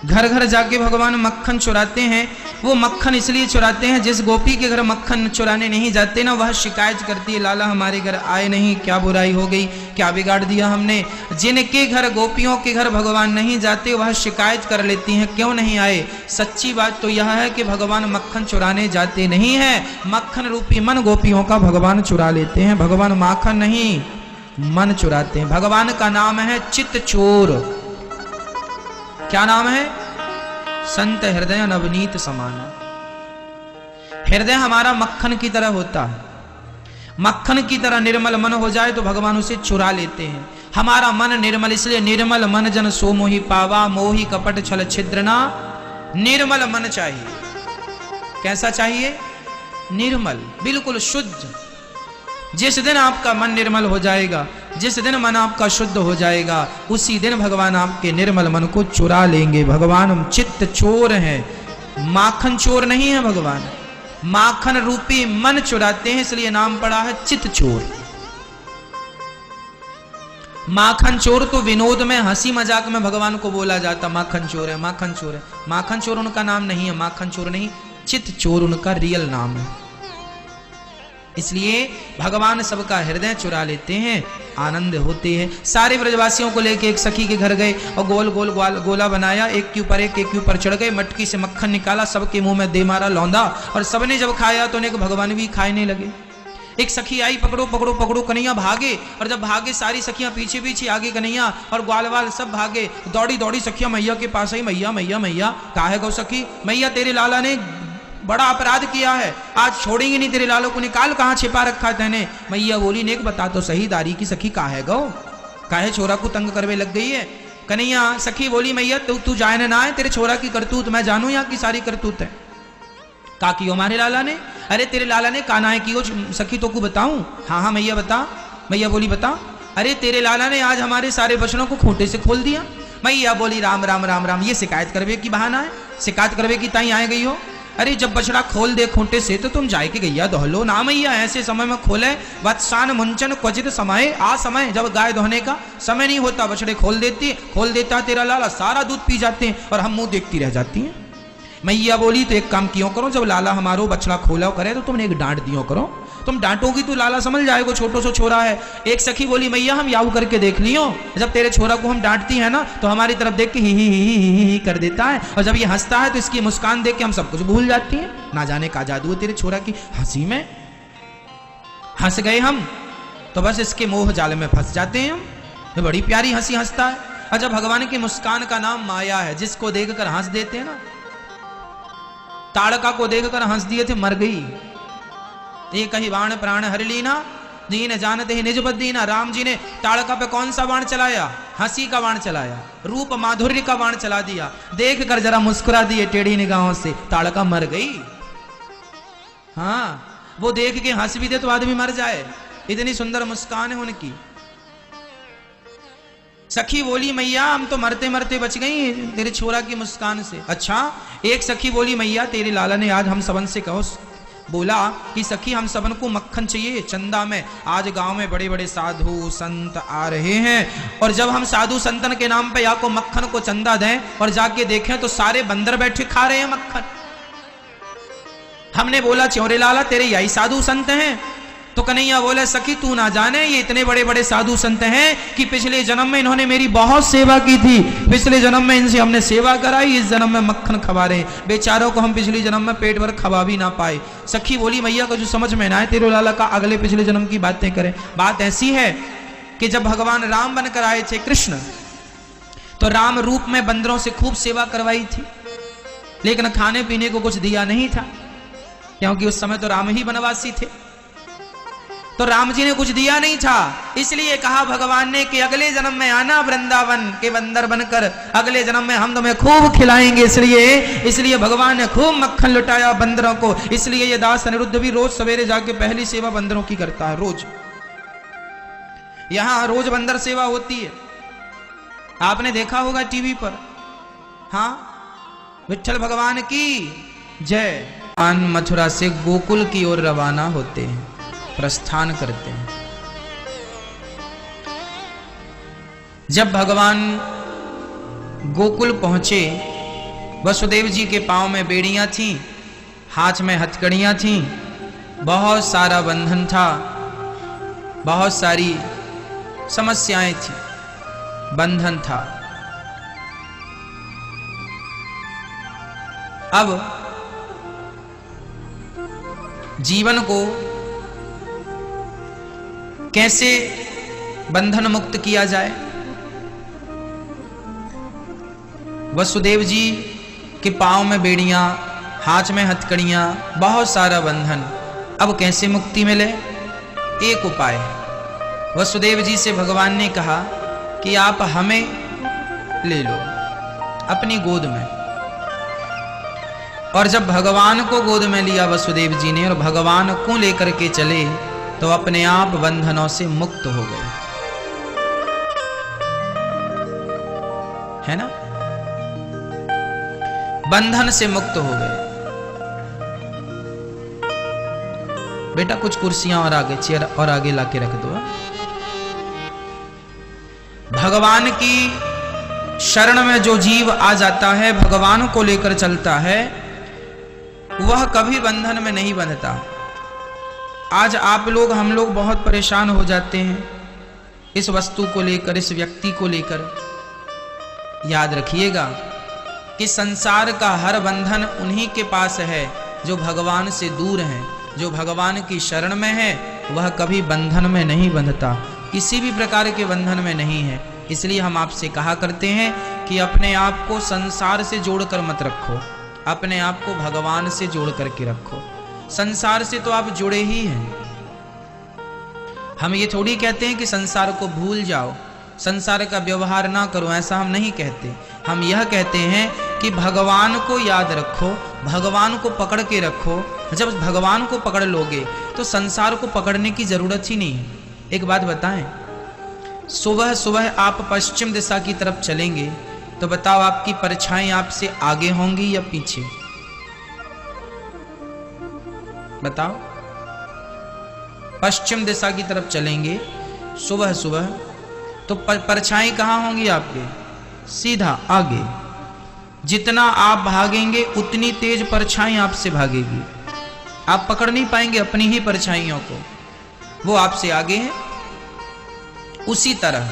घर घर जाके भगवान मक्खन चुराते हैं। वो मक्खन इसलिए चुराते हैं, जिस गोपी के घर मक्खन चुराने नहीं जाते ना, वह शिकायत करती है, लाला हमारे घर आए नहीं, क्या बुराई हो गई, क्या बिगाड़ दिया हमने। जिनके घर, गोपियों के घर भगवान नहीं जाते, वह शिकायत कर लेती हैं, क्यों नहीं आए। सच्ची बात तो यह है कि भगवान मक्खन चुराने जाते नहीं हैं, मक्खन रूपी मन गोपियों का भगवान चुरा लेते हैं। भगवान माखन नहीं, मन चुराते हैं। भगवान का नाम है चित्त चोर। क्या नाम है, संत हृदय नवनीत समान। हृदय हमारा मक्खन की तरह होता है, मक्खन की तरह निर्मल मन हो जाए तो भगवान उसे चुरा लेते हैं। हमारा मन निर्मल, इसलिए निर्मल मन जन सो मोहि पावा, मोहि कपट छल छिद्र ना। निर्मल मन चाहिए। कैसा चाहिए, निर्मल, बिल्कुल शुद्ध। जिस दिन आपका मन निर्मल हो जाएगा, जिस दिन मन आपका शुद्ध हो जाएगा, उसी दिन भगवान आपके निर्मल मन को चुरा लेंगे। भगवान चित्त चोर हैं, माखन चोर नहीं है भगवान। माखन रूपी मन चुराते हैं, इसलिए नाम पड़ा है चित्त चोर। माखन चोर तो विनोद में, हंसी मजाक में भगवान को बोला जाता माखन चोर है, माखन चोर है। माखन चोर उनका नाम नहीं है, माखन चोर नहीं, चित चोर उनका रियल नाम है। इसलिए भगवान सबका हृदय चुरा लेते हैं, आनंद होते हैं। सारे ब्रजवासियों को लेके एक सखी के घर गए और गोल गोल गोला बनाया, एक के ऊपर एक के ऊपर चढ़ गए, मटकी से मक्खन निकाला, सबके मुंह में दे मारा लौंदा, और सबने जब खाया तो उन्हें भगवान भी खाने लगे। एक सखी आई, पकड़ो पकड़ो पकड़ो, कन्हैया भागे, और जब भागे सारी सखियां पीछे पीछे, आगे कन्हैया और ग्वाल वाल सब भागे, दौड़ी दौड़ी सखियां मैया के पास आई, मैया मैया मैया, काहे गौ सखी, मैया तेरे लाला ने बड़ा अपराध किया है, आज छोड़ेंगे नहीं तेरे लालों को, निकाल, कहाँ छिपा रखा है तेने। मैया बोली, नेक बता तो सही, दारी की सखी काहे गौ, काहे छोरा को तंग करवे लग गई है। कन्हैया सखी बोली, मैया तू जाने ना है, तेरे छोरा की करतूत मैं जानू, यहाँ की सारी करतूत है। का की हमारे लाला ने, अरे तेरे लाला ने काना है की सखी तो को बताऊं, हाँ हाँ मैया बता। मैया बोली बता, अरे तेरे लाला ने आज हमारे सारे बचनों को खूंटे से खोल दिया। मैया बोली, राम राम राम राम, ये शिकायत करवे की बहाना है, शिकायत करवे की ताई आए गई हो। अरे जब बछड़ा खोल दे खूंटे से तो तुम जाए के गैया दोहलो ना मैया, ऐसे समय में खोले, वत्सान मुंचन क्वचित समय, आ समय जब गाय दोहने का समय नहीं होता, बछड़े खोल देता तेरा लाला, सारा दूध पी जाते हैं और हम मुंह देखती रह जाती हैं। मैया बोली, तो एक काम क्यों करो, जब लाला हमारो बछड़ा खोला करे तो तुमने एक डांट दियो करो, तुम डांटोगी तो लाला समझ जाएगा छोटो सो छोरा है। एक सखी बोली, मैया हम याऊ करके देख लियो, जब तेरे छोरा को हम डांटती है ना तो हमारी तरफ देख के ही कर देता है, और जब ये हंसता है तो इसकी मुस्कान देख के हम सब कुछ भूल जाती हैं। ना जाने का जादू है तेरे छोरा की हंसी में, हंस गए हम तो बस इसके मोह जाल में फंस जाते हैं हम। तो बड़ी प्यारी हंसी हंसता है। अच्छा, भगवान की मुस्कान का नाम माया है, जिसको देखकर हंस देते हैं ना। ताड़का को देखकर हंस दिए थे, मर गई। एक ही बाण प्राण हर लीना, दीन जानते ही निज बदीना। राम जी ने ताड़का पे कौन सा बाण चलाया, हंसी का बाण चलाया, रूप माधुर्य का बाण चला दिया, देख कर जरा मुस्कुरा दिए टेढ़ी निगाहों से, ताड़का मर गई। हाँ, वो देख के हंस भी दे तो आदमी मर जाए, इतनी सुंदर मुस्कान है उनकी। सखी बोली, मैया हम तो मरते मरते बच गई तेरे छोरा की मुस्कान से। अच्छा, एक सखी बोली, मैया तेरे लाला ने आज हम सबन से कहो, बोला कि सखी हम सबन को मक्खन चाहिए चंदा में, आज गांव में बड़े बड़े साधु संत आ रहे हैं, और जब हम साधु संतन के नाम पे या को मक्खन को चंदा दें और जाके देखें तो सारे बंदर बैठे खा रहे हैं मक्खन। हमने बोला, चौरे लाला तेरे यही साधु संत हैं? तो कन्हैया बोले, सखी तू ना जाने, ये इतने बड़े बड़े साधु संत हैं कि पिछले जन्म में इन्होंने मेरी बहुत सेवा की थी, पिछले जन्म में इनसे हमने सेवा कराई, इस जन्म में मक्खन खवा रहे, बेचारों को हम पिछले जन्म में पेट भर खवा भी ना पाए। सखी बोली, मैया को जो समझ में ना आए तेरे लाला का अगले पिछले जन्म की बातें करें। बात ऐसी है कि जब भगवान राम बनकर आए थे कृष्ण, तो राम रूप में बंदरों से खूब सेवा करवाई थी, लेकिन खाने पीने को कुछ दिया नहीं था, क्योंकि उस समय तो राम ही बनवासी थे, तो राम जी ने कुछ दिया नहीं था। इसलिए कहा भगवान ने कि अगले जन्म में आना वृंदावन के बंदर बनकर, अगले जन्म में हम तुम्हें खूब खिलाएंगे। इसलिए भगवान ने खूब मक्खन लुटाया बंदरों को। इसलिए ये दास अनिरुद्ध भी रोज सवेरे जाके पहली सेवा बंदरों की करता है। रोज यहां रोज बंदर सेवा होती है, आपने देखा होगा टीवी पर। हाँ, विठ्ठल भगवान की जय। मथुरा से गोकुल की ओर रवाना होते हैं, प्रस्थान करते हैं। जब भगवान गोकुल पहुंचे, वसुदेव जी के पांव में बेड़ियां थीं, हाथ में हथकड़ियां थीं, बहुत सारा बंधन था, बहुत सारी समस्याएं थी, बंधन था। अब जीवन को कैसे बंधन मुक्त किया जाए। वसुदेव जी के पांव में बेड़ियां, हाथ में हथकड़ियां, बहुत सारा बंधन। अब कैसे मुक्ति मिले? एक उपाय। वसुदेव जी से भगवान ने कहा कि आप हमें ले लो अपनी गोद में। और जब भगवान को गोद में लिया वसुदेव जी ने और भगवान को लेकर के चले, तो अपने आप बंधनों से मुक्त हो गए, है ना? बंधन से मुक्त हो गए। बेटा कुछ कुर्सियां और आगे, चेयर और आगे लाके रख दो। भगवान की शरण में जो जीव आ जाता है, भगवान को लेकर चलता है, वह कभी बंधन में नहीं बंधता। आज आप लोग, हम लोग बहुत परेशान हो जाते हैं इस वस्तु को लेकर, इस व्यक्ति को लेकर। याद रखिएगा कि संसार का हर बंधन उन्हीं के पास है जो भगवान से दूर हैं। जो भगवान की शरण में है वह कभी बंधन में नहीं बंधता, किसी भी प्रकार के बंधन में नहीं है। इसलिए हम आपसे कहा करते हैं कि अपने आप को संसार से जोड़कर मत रखो, अपने आप को भगवान से जोड़ करके रखो। संसार से तो आप जुड़े ही हैं। हम ये थोड़ी कहते हैं कि संसार को भूल जाओ, संसार का व्यवहार ना करो, ऐसा हम नहीं कहते। हम यह कहते हैं कि भगवान को याद रखो, भगवान को पकड़ के रखो। जब भगवान को पकड़ लोगे तो संसार को पकड़ने की जरूरत ही नहीं है। एक बात बताएं, सुबह सुबह आप पश्चिम दिशा की तरफ चलेंगे तो बताओ आपकी परछाई आपसे आगे होंगी या पीछे? बताओ। पश्चिम दिशा की तरफ चलेंगे सुबह सुबह तो परछाई कहाँ होंगी आपके? सीधा आगे। जितना आप भागेंगे उतनी तेज परछाई आपसे भागेगी, आप पकड़ नहीं पाएंगे अपनी ही परछाइयों को, वो आपसे आगे है। उसी तरह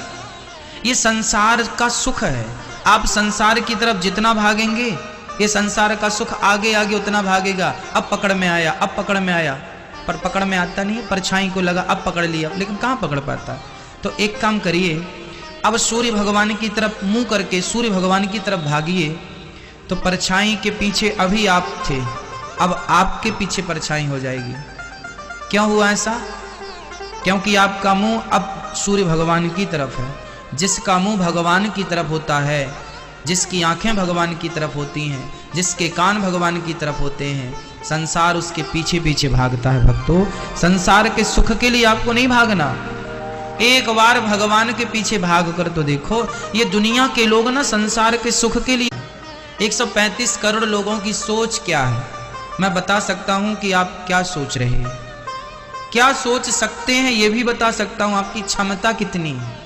ये संसार का सुख है, आप संसार की तरफ जितना भागेंगे ये संसार का सुख आगे आगे उतना भागेगा। अब पकड़ में आया, अब पकड़ में आया, पर पकड़ में आता नहीं, परछाई को लगा, अब पकड़ लिया, लेकिन कहाँ पकड़ पाता। तो एक काम करिए, अब सूर्य भगवान की तरफ मुंह करके सूर्य भगवान की तरफ भागिए तो परछाई के पीछे अभी आप थे, अब आपके पीछे परछाई हो जाएगी। क्यों हुआ ऐसा? क्योंकि आपका मुंह अब सूर्य भगवान की तरफ है। जिसका मुंह भगवान की तरफ होता है, जिसकी आंखें भगवान की तरफ होती हैं, जिसके कान भगवान की तरफ होते हैं, संसार उसके पीछे पीछे भागता है। भक्तों, संसार के सुख के लिए आपको नहीं भागना, एक बार भगवान के पीछे भाग कर तो देखो। ये दुनिया के लोग ना संसार के सुख के लिए, 135 करोड़ लोगों की सोच क्या है मैं बता सकता हूं कि आप क्या सोच रहे हैं, क्या सोच सकते हैं ये भी बता सकता हूं, आपकी क्षमता कितनी है,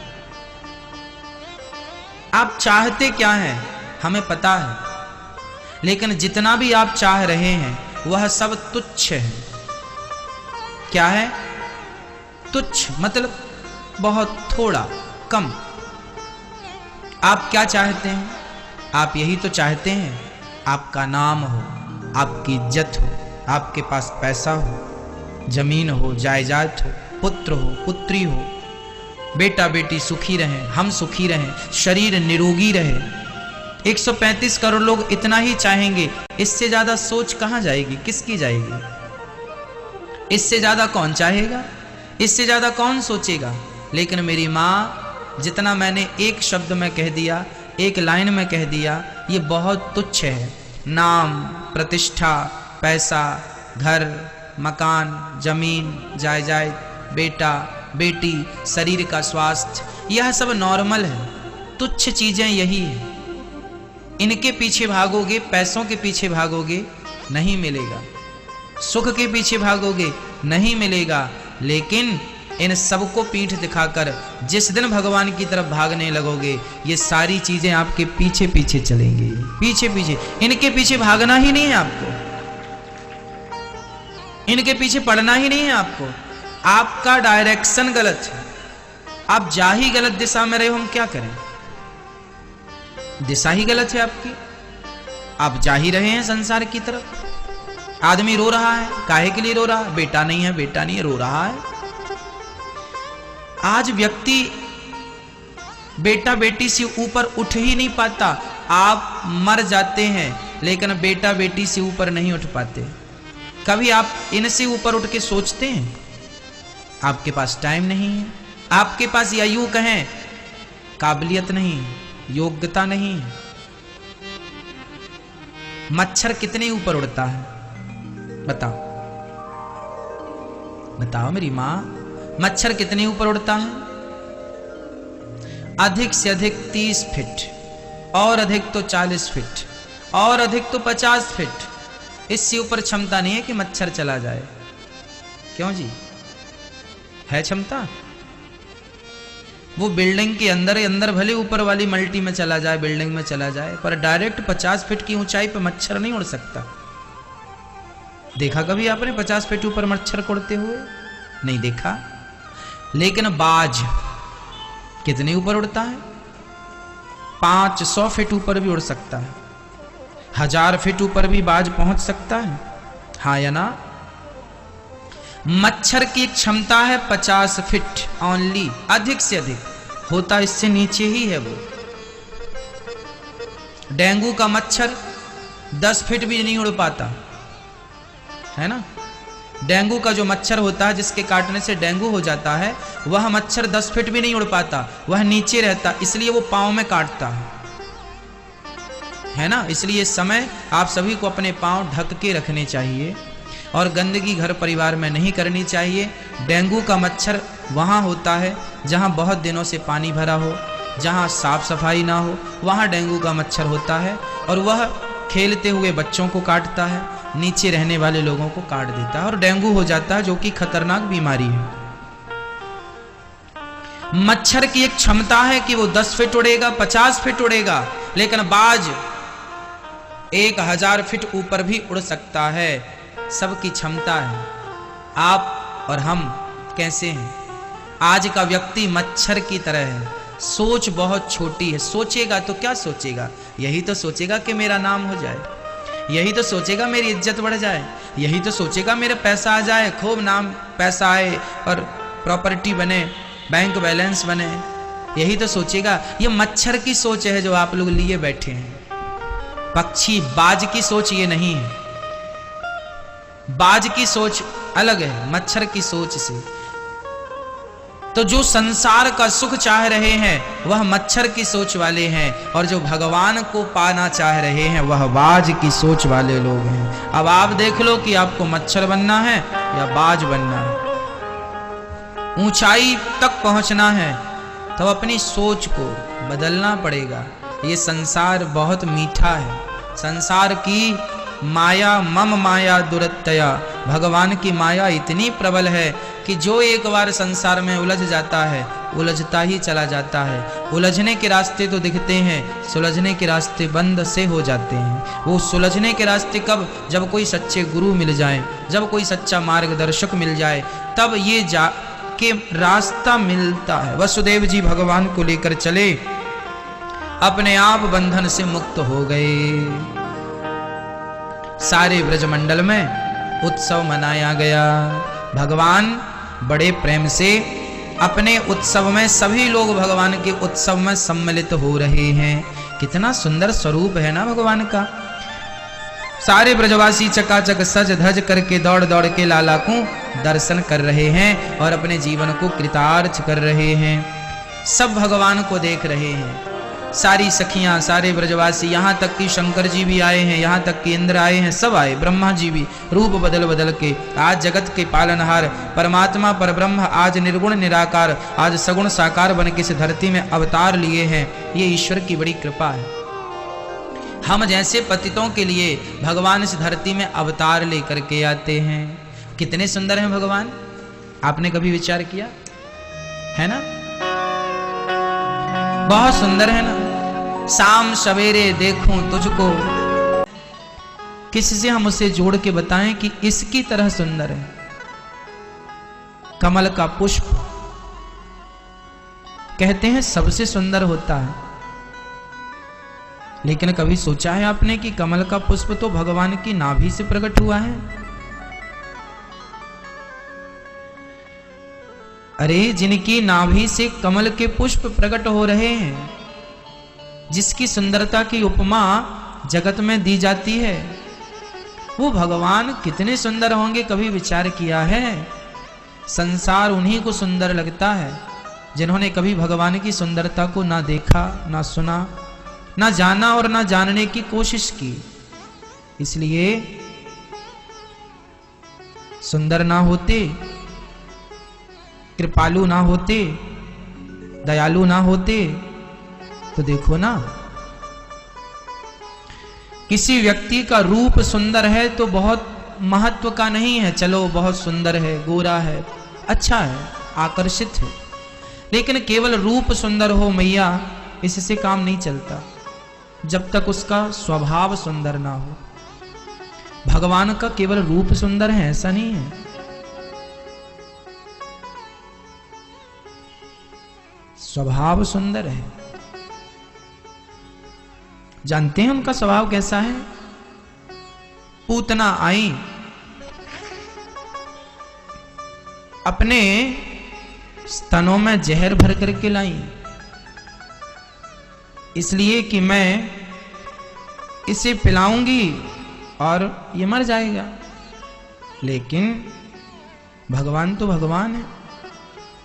आप चाहते क्या हैं हमें पता है। लेकिन जितना भी आप चाह रहे हैं वह सब तुच्छ है। क्या है? तुच्छ, मतलब बहुत थोड़ा, कम। आप क्या चाहते हैं? आप यही तो चाहते हैं आपका नाम हो, आपकी इज्जत हो, आपके पास पैसा हो, जमीन हो, जायदाद हो, पुत्र हो, पुत्री हो, बेटा बेटी सुखी रहें, हम सुखी रहें, शरीर निरोगी रहे। 135 करोड़ लोग इतना ही चाहेंगे, इससे ज्यादा सोच कहां जाएगी, किसकी जाएगी? इससे ज्यादा कौन चाहेगा, इससे ज्यादा कौन सोचेगा? लेकिन मेरी माँ, जितना मैंने एक शब्द में कह दिया, एक लाइन में कह दिया, ये बहुत तुच्छ है। नाम, प्रतिष्ठा, पैसा, घर, मकान, जमीन, जायदाद, बेटा बेटी, शरीर का स्वास्थ्य, यह सब नॉर्मल है, तुच्छ चीजें यही है। इनके पीछे भागोगे, पैसों के पीछे भागोगे, नहीं मिलेगा। सुख के पीछे भागोगे, नहीं मिलेगा। लेकिन इन सबको पीठ दिखाकर जिस दिन भगवान की तरफ भागने लगोगे, ये सारी चीजें आपके पीछे पीछे चलेंगी, पीछे पीछे। इनके पीछे भागना ही नहीं है आपको, इनके पीछे पड़ना ही नहीं है आपको। आपका डायरेक्शन गलत है, आप जा ही गलत दिशा में रहे हो, हम क्या करें? दिशा ही गलत है आपकी, आप जा ही रहे हैं संसार की तरफ। आदमी रो रहा है, काहे के लिए रो रहा है? बेटा नहीं है, बेटा नहीं है, रो रहा है। आज व्यक्ति बेटा बेटी से ऊपर उठ ही नहीं पाता। आप मर जाते हैं लेकिन बेटा बेटी से ऊपर नहीं उठ पाते। कभी आप इनसे ऊपर उठ के सोचते हैं? आपके पास टाइम नहीं है, आपके पास या यूं कहें काबिलियत नहीं, योग्यता नहीं है। मच्छर कितने ऊपर उड़ता है बताओ, बताओ मेरी मां, मच्छर कितने ऊपर उड़ता है? अधिक से अधिक 30 फीट, और अधिक तो 40 फीट, और अधिक तो 50 फीट। इससे ऊपर क्षमता नहीं है कि मच्छर चला जाए। क्यों जी, है क्षमता? वो बिल्डिंग के अंदर अंदर भले ऊपर वाली मल्टी में चला जाए, बिल्डिंग में चला जाए, पर डायरेक्ट 50 फीट की ऊंचाई पर मच्छर नहीं उड़ सकता। देखा कभी आपने 50 फीट ऊपर मच्छर उड़ते हुए? नहीं देखा। लेकिन बाज कितने ऊपर उड़ता है? 500 फीट ऊपर भी उड़ सकता है, 1000 फीट ऊपर भी बाज पहुंच सकता है, हाँ या ना? मच्छर की क्षमता है 50 फीट ओनली, अधिक से अधिक होता इससे नीचे ही है वो। डेंगू का मच्छर 10 फीट भी नहीं उड़ पाता है ना। डेंगू का जो मच्छर होता है, जिसके काटने से डेंगू हो जाता है, वह मच्छर 10 फीट भी नहीं उड़ पाता, वह नीचे रहता, इसलिए वो पांव में काटता है ना। इसलिए इस समय आप सभी को अपने पांव ढक के रखने चाहिए और गंदगी घर परिवार में नहीं करनी चाहिए। डेंगू का मच्छर वहाँ होता है जहाँ बहुत दिनों से पानी भरा हो, जहाँ साफ सफाई ना हो, वहाँ डेंगू का मच्छर होता है और वह खेलते हुए बच्चों को काटता है, नीचे रहने वाले लोगों को काट देता है और डेंगू हो जाता है, जो कि खतरनाक बीमारी है। मच्छर की एक क्षमता है कि वो 10 फीट उड़ेगा, 50 फीट उड़ेगा, लेकिन बाज 1000 फीट ऊपर भी उड़ सकता है। सबकी क्षमता है। आप और हम कैसे हैं? आज का व्यक्ति मच्छर की तरह है, सोच बहुत छोटी है। सोचेगा तो क्या सोचेगा? यही तो सोचेगा कि मेरा नाम हो जाए, यही तो सोचेगा मेरी इज्जत बढ़ जाए, यही तो सोचेगा मेरा पैसा आ जाए, खूब नाम पैसा आए और प्रॉपर्टी बने, बैंक बैलेंस बने, यही तो सोचेगा। ये मच्छर की सोच है जो आप लोग लिए बैठे हैं। पक्षी बाज की सोच ये नहीं है। बाज की सोच अलग है मच्छर की सोच से। तो जो संसार का सुख चाह रहे हैं वह मच्छर की सोच वाले हैं, और जो भगवान को पाना चाह रहे हैं वह बाज की सोच वाले लोग हैं। अब आप देख लो कि आपको मच्छर बनना है या बाज बनना है। ऊंचाई तक पहुंचना है तो अपनी सोच को बदलना पड़ेगा। ये संसार बहुत मीठा है। संसार की माया मम माया दुरत्तया, भगवान की माया इतनी प्रबल है कि जो एक बार संसार में उलझ जाता है उलझता ही चला जाता है। उलझने के रास्ते तो दिखते हैं, सुलझने के रास्ते बंद से हो जाते हैं। वो सुलझने के रास्ते कब? जब कोई सच्चे गुरु मिल जाए, जब कोई सच्चा मार्गदर्शक मिल जाए, तब ये जा के रास्ता मिलता है। वसुदेव जी भगवान को लेकर चले, अपने आप बंधन से मुक्त हो गए। सारे ब्रजमंडल में उत्सव मनाया गया। भगवान बड़े प्रेम से अपने उत्सव में, सभी लोग भगवान के उत्सव में सम्मिलित हो रहे हैं। कितना सुंदर स्वरूप है ना भगवान का। सारे ब्रजवासी चकाचक सज धज करके दौड़ दौड़ के लाला को दर्शन कर रहे हैं और अपने जीवन को कृतार्थ कर रहे हैं। सब भगवान को देख रहे हैं। सारी सखियां, सारे ब्रजवासी, यहाँ तक कि शंकर जी भी आए हैं, यहाँ तक कि इंद्र आए हैं, सब आए, ब्रह्मा जी भी रूप बदल बदल के। आज जगत के पालनहार परमात्मा पर ब्रह्म आज निर्गुण निराकार, आज सगुण साकार बन के इस धरती में अवतार लिए हैं। ये ईश्वर की बड़ी कृपा है। हम जैसे पतितों के लिए भगवान इस धरती में अवतार लेकर के आते हैं। कितने सुंदर हैं भगवान, आपने कभी विचार किया है ना? बहुत सुंदर है ना। शाम सवेरे देखूं तुझको, किसी से हम उसे जोड़ के बताएं कि इसकी तरह सुंदर है। कमल का पुष्प कहते हैं सबसे सुंदर होता है, लेकिन कभी सोचा है आपने कि कमल का पुष्प तो भगवान की नाभि से प्रकट हुआ है? अरे जिनकी नाभि से कमल के पुष्प प्रकट हो रहे हैं, जिसकी सुंदरता की उपमा जगत में दी जाती है, वो भगवान कितने सुंदर होंगे, कभी विचार किया है? संसार उन्हीं को सुंदर लगता है जिन्होंने कभी भगवान की सुंदरता को ना देखा, ना सुना, ना जाना और ना जानने की कोशिश की। इसलिए सुंदर ना होते, कृपालु ना होते, दयालु ना होते तो देखो ना, किसी व्यक्ति का रूप सुंदर है तो बहुत महत्व का नहीं है, चलो बहुत सुंदर है, गोरा है, अच्छा है, आकर्षित है, लेकिन केवल रूप सुंदर हो मैया, इससे काम नहीं चलता, जब तक उसका स्वभाव सुंदर ना हो। भगवान का केवल रूप सुंदर है ऐसा नहीं है, स्वभाव सुंदर है। जानते हैं उनका स्वभाव कैसा है? पूतना आई, अपने स्तनों में जहर भर करके लाई, इसलिए कि मैं इसे पिलाऊंगी और ये मर जाएगा। लेकिन भगवान तो भगवान है,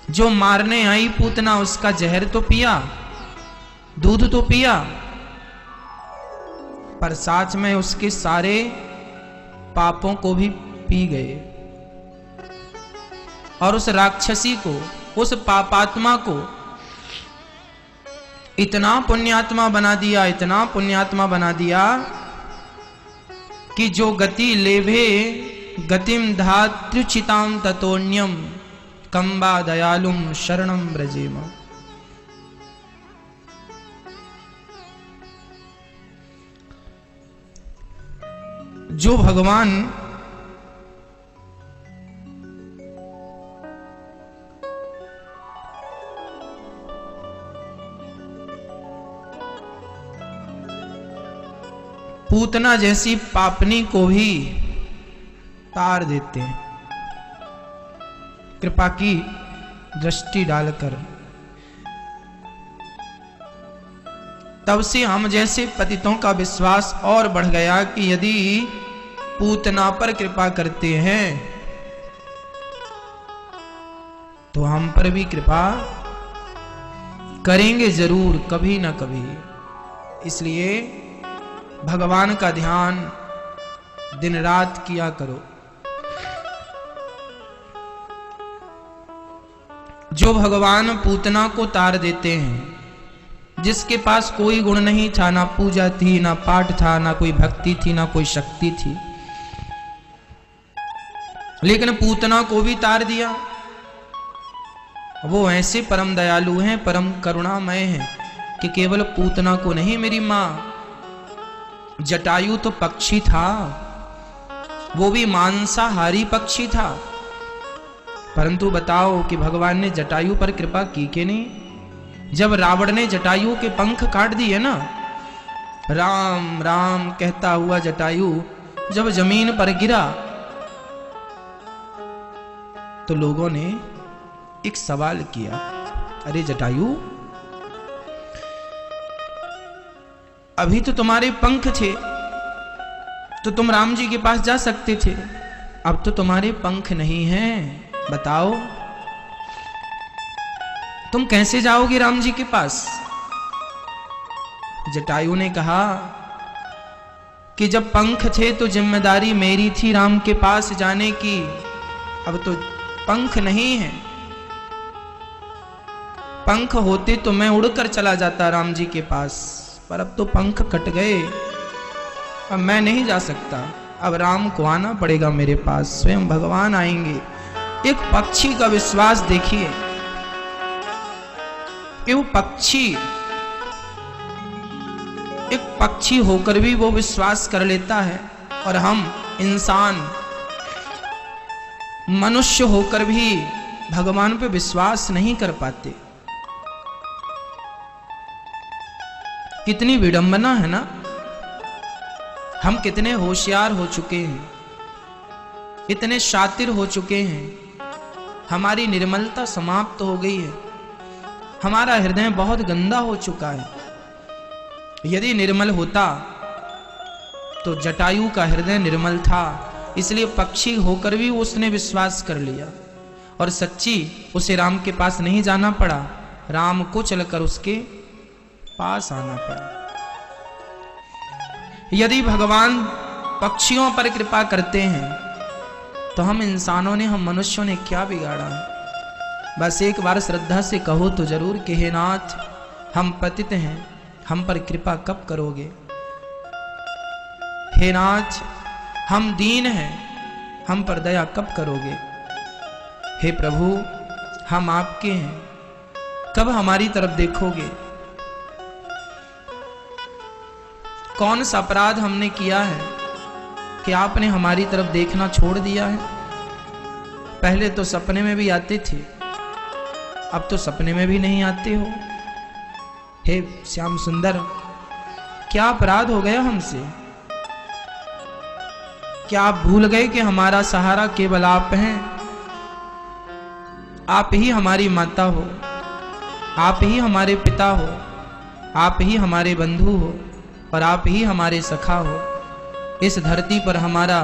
जो मारने आई पूतना उसका जहर तो पिया, दूध तो पिया, पर साथ में उसके सारे पापों को भी पी गए और उस राक्षसी को, उस पापात्मा को इतना पुण्यात्मा बना दिया, इतना पुण्यात्मा बना दिया कि जो गति लेभे गतिम धात्रुचिताम ततोन्यम कंबा दयालुम शरणम ब्रजेम। जो भगवान पूतना जैसी पापनी को भी तार देते हैं कृपा की दृष्टि डालकर, तब से हम जैसे पतितों का विश्वास और बढ़ गया कि यदि पूतना पर कृपा करते हैं तो हम पर भी कृपा करेंगे जरूर, कभी ना कभी। इसलिए भगवान का ध्यान दिन रात किया करो। जो भगवान पूतना को तार देते हैं, जिसके पास कोई गुण नहीं था, ना पूजा थी, ना पाठ था, ना कोई भक्ति थी, ना कोई शक्ति थी, लेकिन पूतना को भी तार दिया। वो ऐसे परम दयालु हैं, परम करुणामय हैं कि केवल पूतना को नहीं, मेरी मां जटायु तो पक्षी था, वो भी मांसाहारी पक्षी था, परंतु बताओ कि भगवान ने जटायु पर कृपा की कि नहीं? जब रावण ने जटायु के पंख काट दिए ना, राम राम कहता हुआ जटायु जब जमीन पर गिरा, तो लोगों ने एक सवाल किया, अरे जटायु, अभी तो तुम्हारे पंख थे तो तुम राम जी के पास जा सकते थे, अब तो तुम्हारे पंख नहीं हैं, बताओ तुम कैसे जाओगे राम जी के पास? जटायु ने कहा कि जब पंख थे तो जिम्मेदारी मेरी थी राम के पास जाने की, अब तो पंख नहीं है, पंख होते तो मैं उड़कर चला जाता राम जी के पास, पर अब तो पंख कट गए, अब मैं नहीं जा सकता, अब राम को आना पड़ेगा मेरे पास, स्वयं भगवान आएंगे। एक पक्षी का विश्वास देखिए कि वो पक्षी, एक पक्षी होकर भी वो विश्वास कर लेता है, और हम इंसान मनुष्य होकर भी भगवान पे विश्वास नहीं कर पाते। कितनी विडंबना है ना। हम कितने होशियार हो चुके हैं, इतने शातिर हो चुके हैं, हमारी निर्मलता समाप्त हो गई है, हमारा हृदय बहुत गंदा हो चुका है। यदि निर्मल होता तो जटायु का हृदय निर्मल था, इसलिए पक्षी होकर भी उसने विश्वास कर लिया, और सच्ची उसे राम के पास नहीं जाना पड़ा, राम को चलकर उसके पास आना पड़ा। यदि भगवान पक्षियों पर कृपा करते हैं तो हम इंसानों ने, हम मनुष्यों ने क्या बिगाड़ा है? बस एक बार श्रद्धा से कहो तो जरूर कि हे नाथ, हम पतित हैं, हम पर कृपा कब करोगे? हे नाथ, हम दीन हैं, हम पर दया कब करोगे? हे प्रभु, हम आपके हैं, कब हमारी तरफ देखोगे? कौन सा अपराध हमने किया है कि आपने हमारी तरफ देखना छोड़ दिया है? पहले तो सपने में भी आते थे, अब तो सपने में भी नहीं आते हो। हे श्याम सुंदर, क्या अपराध हो गया हमसे? क्या आप भूल गए कि हमारा सहारा केवल आप हैं? आप ही हमारी माता हो, आप ही हमारे पिता हो, आप ही हमारे बंधु हो और आप ही हमारे सखा हो। इस धरती पर हमारा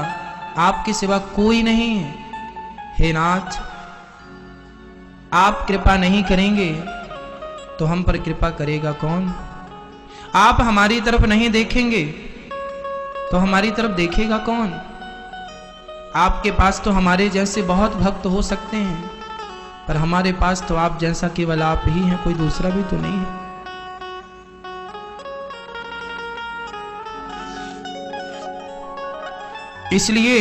आपके सिवा कोई नहीं है। हे नाथ, आप कृपा नहीं करेंगे तो हम पर कृपा करेगा कौन? आप हमारी तरफ नहीं देखेंगे तो हमारी तरफ देखेगा कौन? आपके पास तो हमारे जैसे बहुत भक्त हो सकते हैं, पर हमारे पास तो आप जैसा केवल आप ही हैं, कोई दूसरा भी तो नहीं है। इसलिए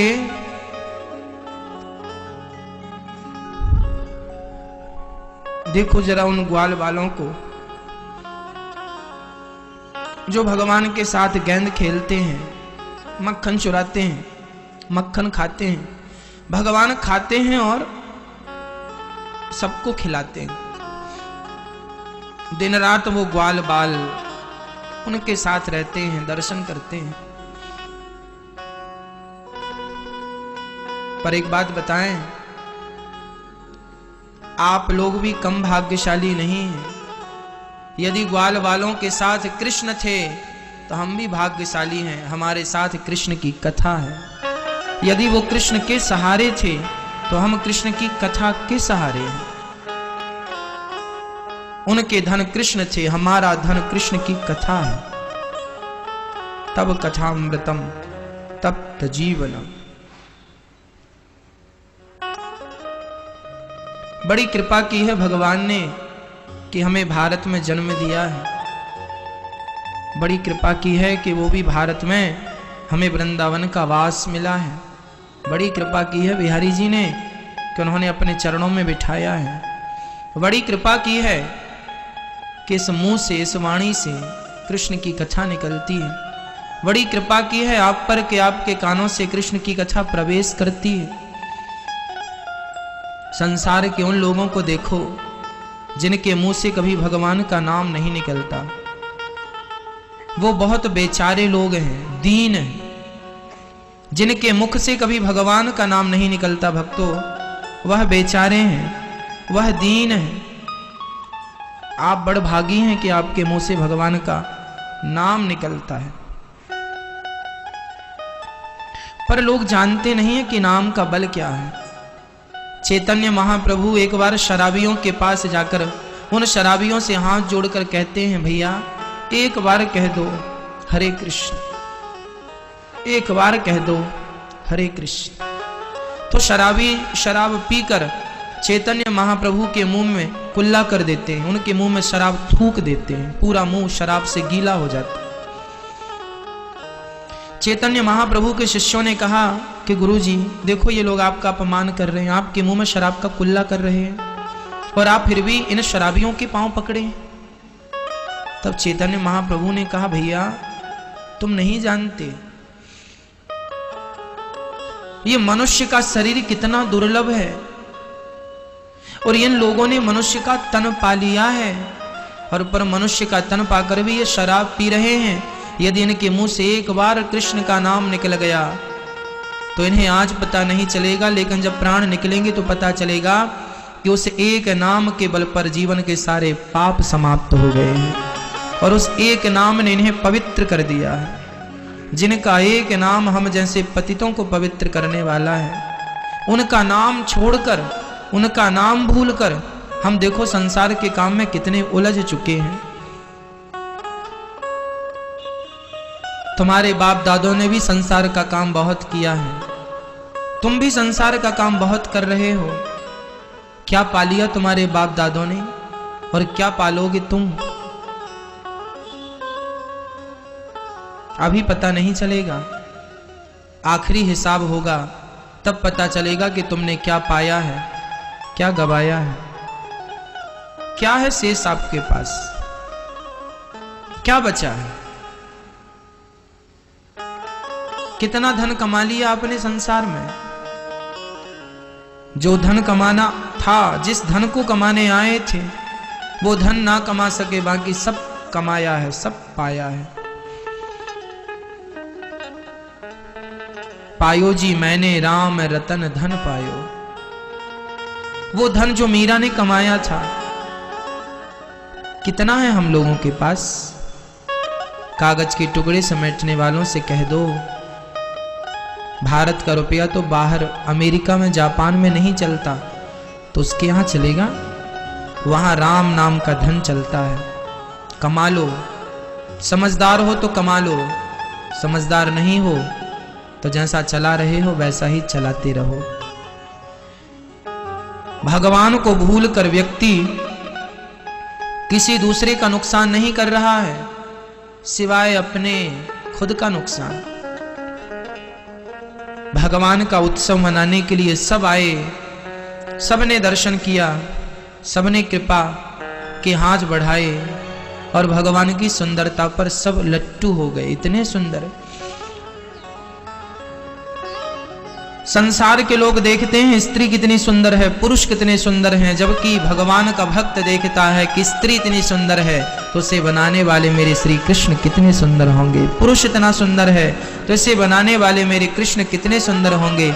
देखो जरा उन ग्वाल वालों को जो भगवान के साथ गेंद खेलते हैं, मक्खन चुराते हैं, मक्खन खाते हैं। भगवान खाते हैं और सबको खिलाते हैं। दिन रात वो ग्वाल बाल उनके साथ रहते हैं, दर्शन करते हैं। पर एक बात बताएं, आप लोग भी कम भाग्यशाली नहीं हैं। यदि ग्वाल वालों के साथ कृष्ण थे तो हम भी भाग्यशाली हैं, हमारे साथ कृष्ण की कथा है। यदि वो कृष्ण के सहारे थे तो हम कृष्ण की कथा के सहारे हैं। उनके धन कृष्ण थे, हमारा धन कृष्ण की कथा है। तब कथामृतम तप्त जीवनम। बड़ी कृपा की है भगवान ने कि हमें भारत में जन्म दिया है। बड़ी कृपा की है कि वो भी भारत में हमें वृंदावन का वास मिला है। बड़ी कृपा की है बिहारी जी ने कि उन्होंने अपने चरणों में बिठाया है। बड़ी कृपा की है कि इस मुंह से, इस वाणी से कृष्ण की कथा निकलती है। बड़ी कृपा की है आप पर कि आपके कानों से कृष्ण की कथा प्रवेश करती है। संसार के उन लोगों को देखो जिनके मुंह से कभी भगवान का नाम नहीं निकलता। वो बहुत बेचारे लोग हैं, दीन हैं, जिनके मुख से कभी भगवान का नाम नहीं निकलता। भक्तों, वह बेचारे हैं, वह दीन हैं। आप बड़ भागी हैं कि आपके मुंह से भगवान का नाम निकलता है। पर लोग जानते नहीं है कि नाम का बल क्या है। चैतन्य महाप्रभु एक बार शराबियों के पास जाकर उन शराबियों से हाथ जोड़कर कहते हैं, भैया एक बार कह दो हरे कृष्ण, एक बार कह दो हरे कृष्ण। तो शराबी शराब पीकर चैतन्य महाप्रभु के मुंह में कुल्ला कर देते हैं, उनके मुंह में शराब थूक देते हैं, पूरा मुंह शराब से गीला हो जाता है। चैतन्य महाप्रभु के शिष्यों ने कहा कि गुरुजी देखो ये लोग आपका अपमान कर रहे हैं, आपके मुंह में शराब का कुल्ला कर रहे हैं और आप फिर भी इन शराबियों के पांव पकड़े। तब चैतन्य महाप्रभु ने कहा, भैया तुम नहीं जानते ये मनुष्य का शरीर कितना दुर्लभ है और इन लोगों ने मनुष्य का तन पा लिया है और पर मनुष्य का तन पाकर भी ये शराब पी रहे हैं। यदि इनके मुंह से एक बार कृष्ण का नाम निकल गया तो इन्हें आज पता नहीं चलेगा, लेकिन जब प्राण निकलेंगे तो पता चलेगा कि उस एक नाम के बल पर जीवन के सारे पाप समाप्त हो गए हैं और उस एक नाम ने इन्हें पवित्र कर दिया है। जिनका एक नाम हम जैसे पतितों को पवित्र करने वाला है, उनका नाम छोड़कर, उनका नाम भूलकर हम देखो संसार के काम में कितने उलझ चुके हैं। तुम्हारे बाप दादों ने भी संसार का काम बहुत किया है, तुम भी संसार का काम बहुत कर रहे हो। क्या पा लिया तुम्हारे बाप दादों ने और क्या पालोगे तुम? अभी पता नहीं चलेगा, आखिरी हिसाब होगा तब पता चलेगा कि तुमने क्या पाया है, क्या गवाया है। क्या है शेष आपके पास? क्या बचा है? कितना धन कमा लिया आपने संसार में? जो धन कमाना था, जिस धन को कमाने आए थे, वो धन ना कमा सके, बाकी सब कमाया है, सब पाया है। पायो जी मैंने राम रतन धन पायो। वो धन जो मीरा ने कमाया था, कितना है हम लोगों के पास? कागज के टुकड़े समेटने वालों से कह दो, भारत का रुपया तो बाहर अमेरिका में, जापान में नहीं चलता, तो उसके यहां चलेगा? वहां राम नाम का धन चलता है। कमा लो, समझदार हो तो कमा लो, समझदार नहीं हो तो जैसा चला रहे हो वैसा ही चलाते रहो। भगवान को भूलकर व्यक्ति किसी दूसरे का नुकसान नहीं कर रहा है, सिवाय अपने खुद का नुकसान। भगवान का उत्सव मनाने के लिए सब आए, सबने दर्शन किया, सबने कृपा के हाथ बढ़ाए और भगवान की सुंदरता पर सब लट्टू हो गए। इतने सुंदर संसार के लोग देखते हैं स्त्री कितनी सुंदर है, पुरुष कितने सुंदर हैं, जबकि भगवान का भक्त देखता है कि स्त्री इतनी सुंदर है तो इसे बनाने वाले मेरे श्री कृष्ण कितने सुंदर होंगे। पुरुष इतना सुंदर है तो इसे बनाने वाले मेरे कृष्ण कितने सुंदर होंगे।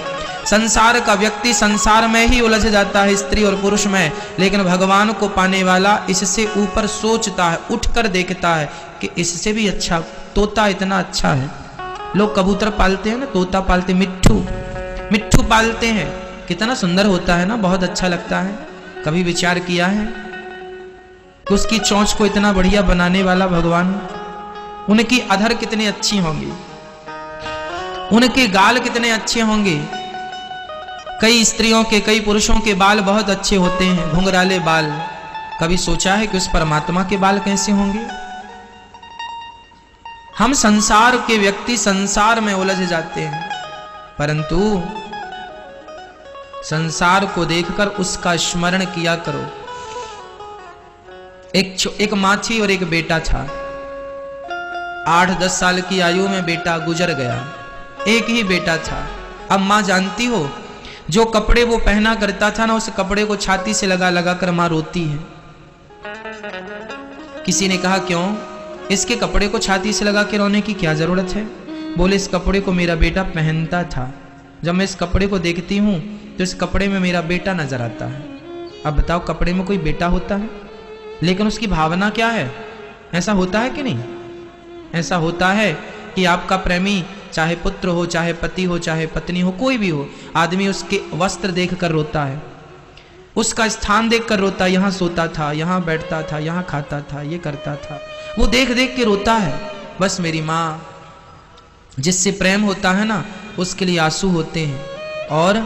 संसार का व्यक्ति संसार में ही उलझ जाता है, स्त्री और पुरुष में, लेकिन भगवान को पाने वाला इससे ऊपर सोचता है, उठकर देखता है कि इससे भी अच्छा तोता इतना अच्छा है। लोग कबूतर पालते हैं ना, तोता पालते, मिट्ठू पालते हैं, कितना सुंदर होता है ना, बहुत अच्छा लगता है। कभी विचार किया है कि उसकी चोंच को इतना बढ़िया बनाने वाला भगवान, उनकी अधर कितनी अच्छी होंगी, उनके गाल कितने अच्छे होंगे। कई स्त्रियों के, कई पुरुषों के बाल बहुत अच्छे होते हैं, घुंघराले बाल। कभी सोचा है कि उस परमात्मा के बाल कैसे होंगे? हम संसार के व्यक्ति संसार में उलझ जाते हैं, परंतु संसार को देखकर उसका स्मरण किया करो। एक माँ थी और एक बेटा था। 8-10 साल की आयु में बेटा गुजर गया, एक ही बेटा था। अब माँ जानती हो, जो कपड़े वो पहना करता था ना, उस कपड़े को छाती से लगा लगा कर माँ रोती है। किसी ने कहा क्यों, इसके कपड़े को छाती से लगा के रोने की क्या जरूरत है? बोले इस कपड़े को मेरा बेटा पहनता था, जब मैं इस कपड़े को देखती हूं तो इस कपड़े में मेरा बेटा नजर आता है। अब बताओ, कपड़े में कोई बेटा होता है, लेकिन उसकी भावना क्या है? ऐसा होता है कि नहीं? ऐसा होता है कि आपका प्रेमी, चाहे पुत्र हो, चाहे पति हो, चाहे पत्नी हो, कोई भी हो, आदमी उसके वस्त्र देखकर रोता है, उसका स्थान देखकर रोता है। यहां सोता था, यहां बैठता था, यहां खाता था, ये करता था, वो देख देख के रोता है। बस मेरी माँ, जिससे प्रेम होता है ना, उसके लिए आंसू होते हैं। और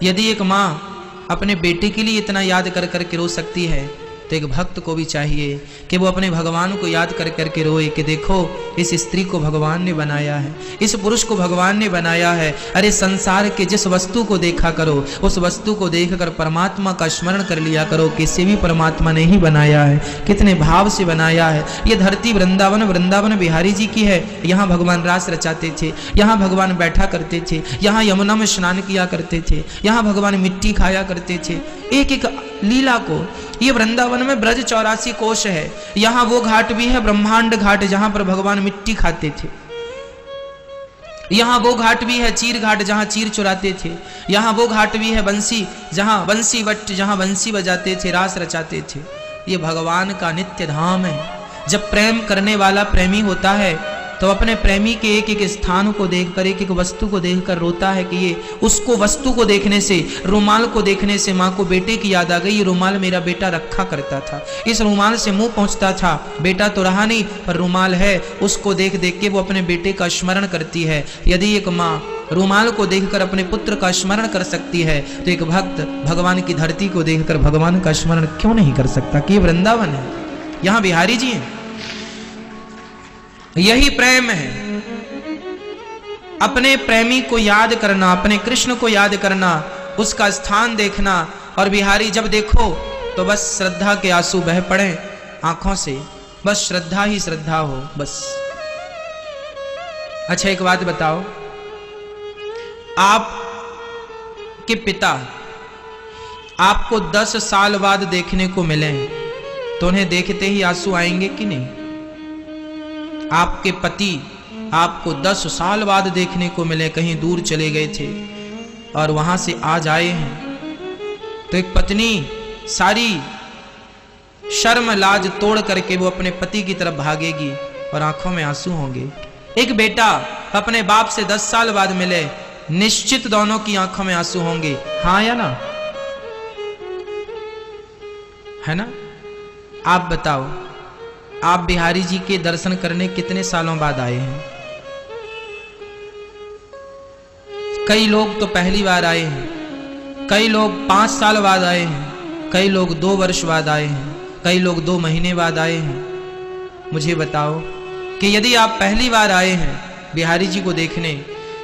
यदि एक माँ अपने बेटे के लिए इतना याद कर कर के रो सकती है, तो एक भक्त को भी चाहिए कि वो अपने भगवान को याद कर कर के रोए कि देखो, इस स्त्री को भगवान ने बनाया है, इस पुरुष को भगवान ने बनाया है। अरे संसार के जिस वस्तु को देखा करो, उस वस्तु को देखकर परमात्मा का स्मरण कर लिया करो कि इसे भी परमात्मा ने ही बनाया है, कितने भाव से बनाया है। ये धरती वृंदावन बिहारी जी की है। यहाँ भगवान रास रचाते थे, यहाँ भगवान बैठा करते थे, यहाँ यमुना में स्नान किया करते थे, यहाँ भगवान मिट्टी खाया करते थे। एक एक लीला को, ये वृंदावन में ब्रज 84 कोश है। यहाँ वो घाट भी है, ब्रह्मांड घाट, जहां पर भगवान मिट्टी खाते थे। यहाँ वो घाट भी है, चीर घाट, जहां चीर चुराते थे। यहाँ वो घाट भी है, बंसी, जहां बंसी वट, जहां बंसी बजाते थे, रास रचाते थे। ये भगवान का नित्य धाम है। जब प्रेम करने वाला प्रेमी होता है तो अपने प्रेमी के एक एक स्थान को देखकर, एक एक वस्तु को देखकर रोता है कि ये, उसको वस्तु को देखने से, रुमाल को देखने से माँ को बेटे की याद आ गई। ये रुमाल मेरा बेटा रखा करता था, इस रुमाल से मुंह पहुंचता था, बेटा तो रहा नहीं पर रुमाल है। उसको देख देख के वो अपने बेटे का स्मरण करती है। यदि एक माँ रुमाल को देखकर अपने पुत्र का स्मरण कर सकती है, तो एक भक्त भगवान की धरती को देखकर भगवान का स्मरण क्यों नहीं कर सकता? कि वृंदावन है, यहाँ बिहारी जी हैं। यही प्रेम है, अपने प्रेमी को याद करना, अपने कृष्ण को याद करना, उसका स्थान देखना। और बिहारी जब देखो तो बस श्रद्धा के आंसू बह पड़े आंखों से, बस श्रद्धा ही श्रद्धा हो बस। अच्छा एक बात बताओ, आप के पिता आपको 10 साल बाद देखने को मिले तो उन्हें देखते ही आंसू आएंगे कि नहीं? आपके पति आपको 10 साल बाद देखने को मिले, कहीं दूर चले गए थे और वहां से आज आए हैं, तो एक पत्नी सारी शर्म लाज तोड़ करके वो अपने पति की तरफ भागेगी और आंखों में आंसू होंगे। एक बेटा अपने बाप से 10 साल बाद मिले, निश्चित दोनों की आंखों में आंसू होंगे, हाँ या ना? है ना? आप बताओ, आप बिहारी जी के दर्शन करने कितने सालों बाद आए हैं? कई लोग तो पहली बार आए हैं, कई लोग 5 साल बाद आए हैं, कई लोग 2 वर्ष बाद आए हैं, कई लोग 2 महीने बाद आए हैं। मुझे बताओ कि यदि आप पहली बार आए हैं बिहारी जी को देखने,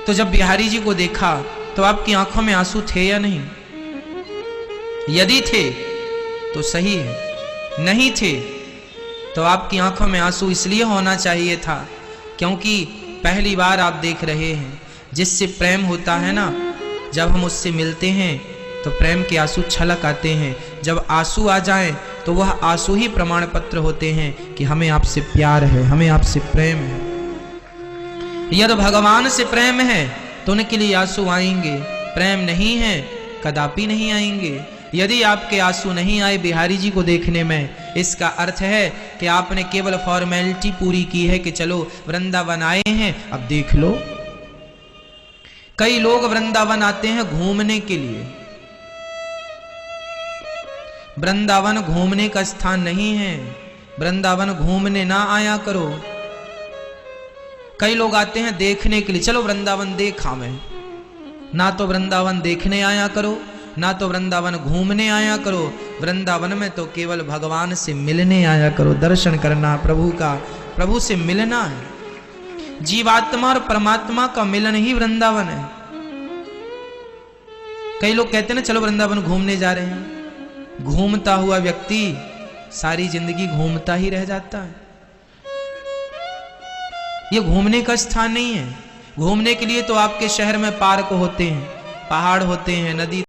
तो जब बिहारी जी को देखा तो आपकी आंखों में आंसू थे या नहीं? यदि थे तो सही है, नहीं थे तो आपकी आंखों में आंसू इसलिए होना चाहिए था क्योंकि पहली बार आप देख रहे हैं। जिससे प्रेम होता है ना, जब हम उससे मिलते हैं तो प्रेम के आंसू छलक आते हैं। जब आंसू आ जाएं तो वह आंसू ही प्रमाण पत्र होते हैं कि हमें आपसे प्यार है, हमें आपसे प्रेम है। यदि भगवान से प्रेम है तो उनके लिए आंसू आएंगे, प्रेम नहीं है कदापि नहीं आएंगे। यदि आपके आंसू नहीं आए बिहारी जी को देखने में, इसका अर्थ है कि आपने केवल फॉर्मेलिटी पूरी की है कि चलो वृंदावन आए हैं अब देख लो। कई लोग वृंदावन आते हैं घूमने के लिए। वृंदावन घूमने का स्थान नहीं है, वृंदावन घूमने ना आया करो। कई लोग आते हैं देखने के लिए, चलो वृंदावन देखा मैं, ना तो वृंदावन देखने आया करो, ना तो वृंदावन घूमने आया करो। वृंदावन में तो केवल भगवान से मिलने आया करो, दर्शन करना प्रभु का, प्रभु से मिलना है। जीवात्मा और परमात्मा का मिलन ही वृंदावन है। कई लोग कहते हैं ना चलो वृंदावन घूमने जा रहे हैं, घूमता हुआ व्यक्ति सारी जिंदगी घूमता ही रह जाता है। ये घूमने का स्थान नहीं है। घूमने के लिए तो आपके शहर में पार्क होते हैं, पहाड़ होते हैं, नदी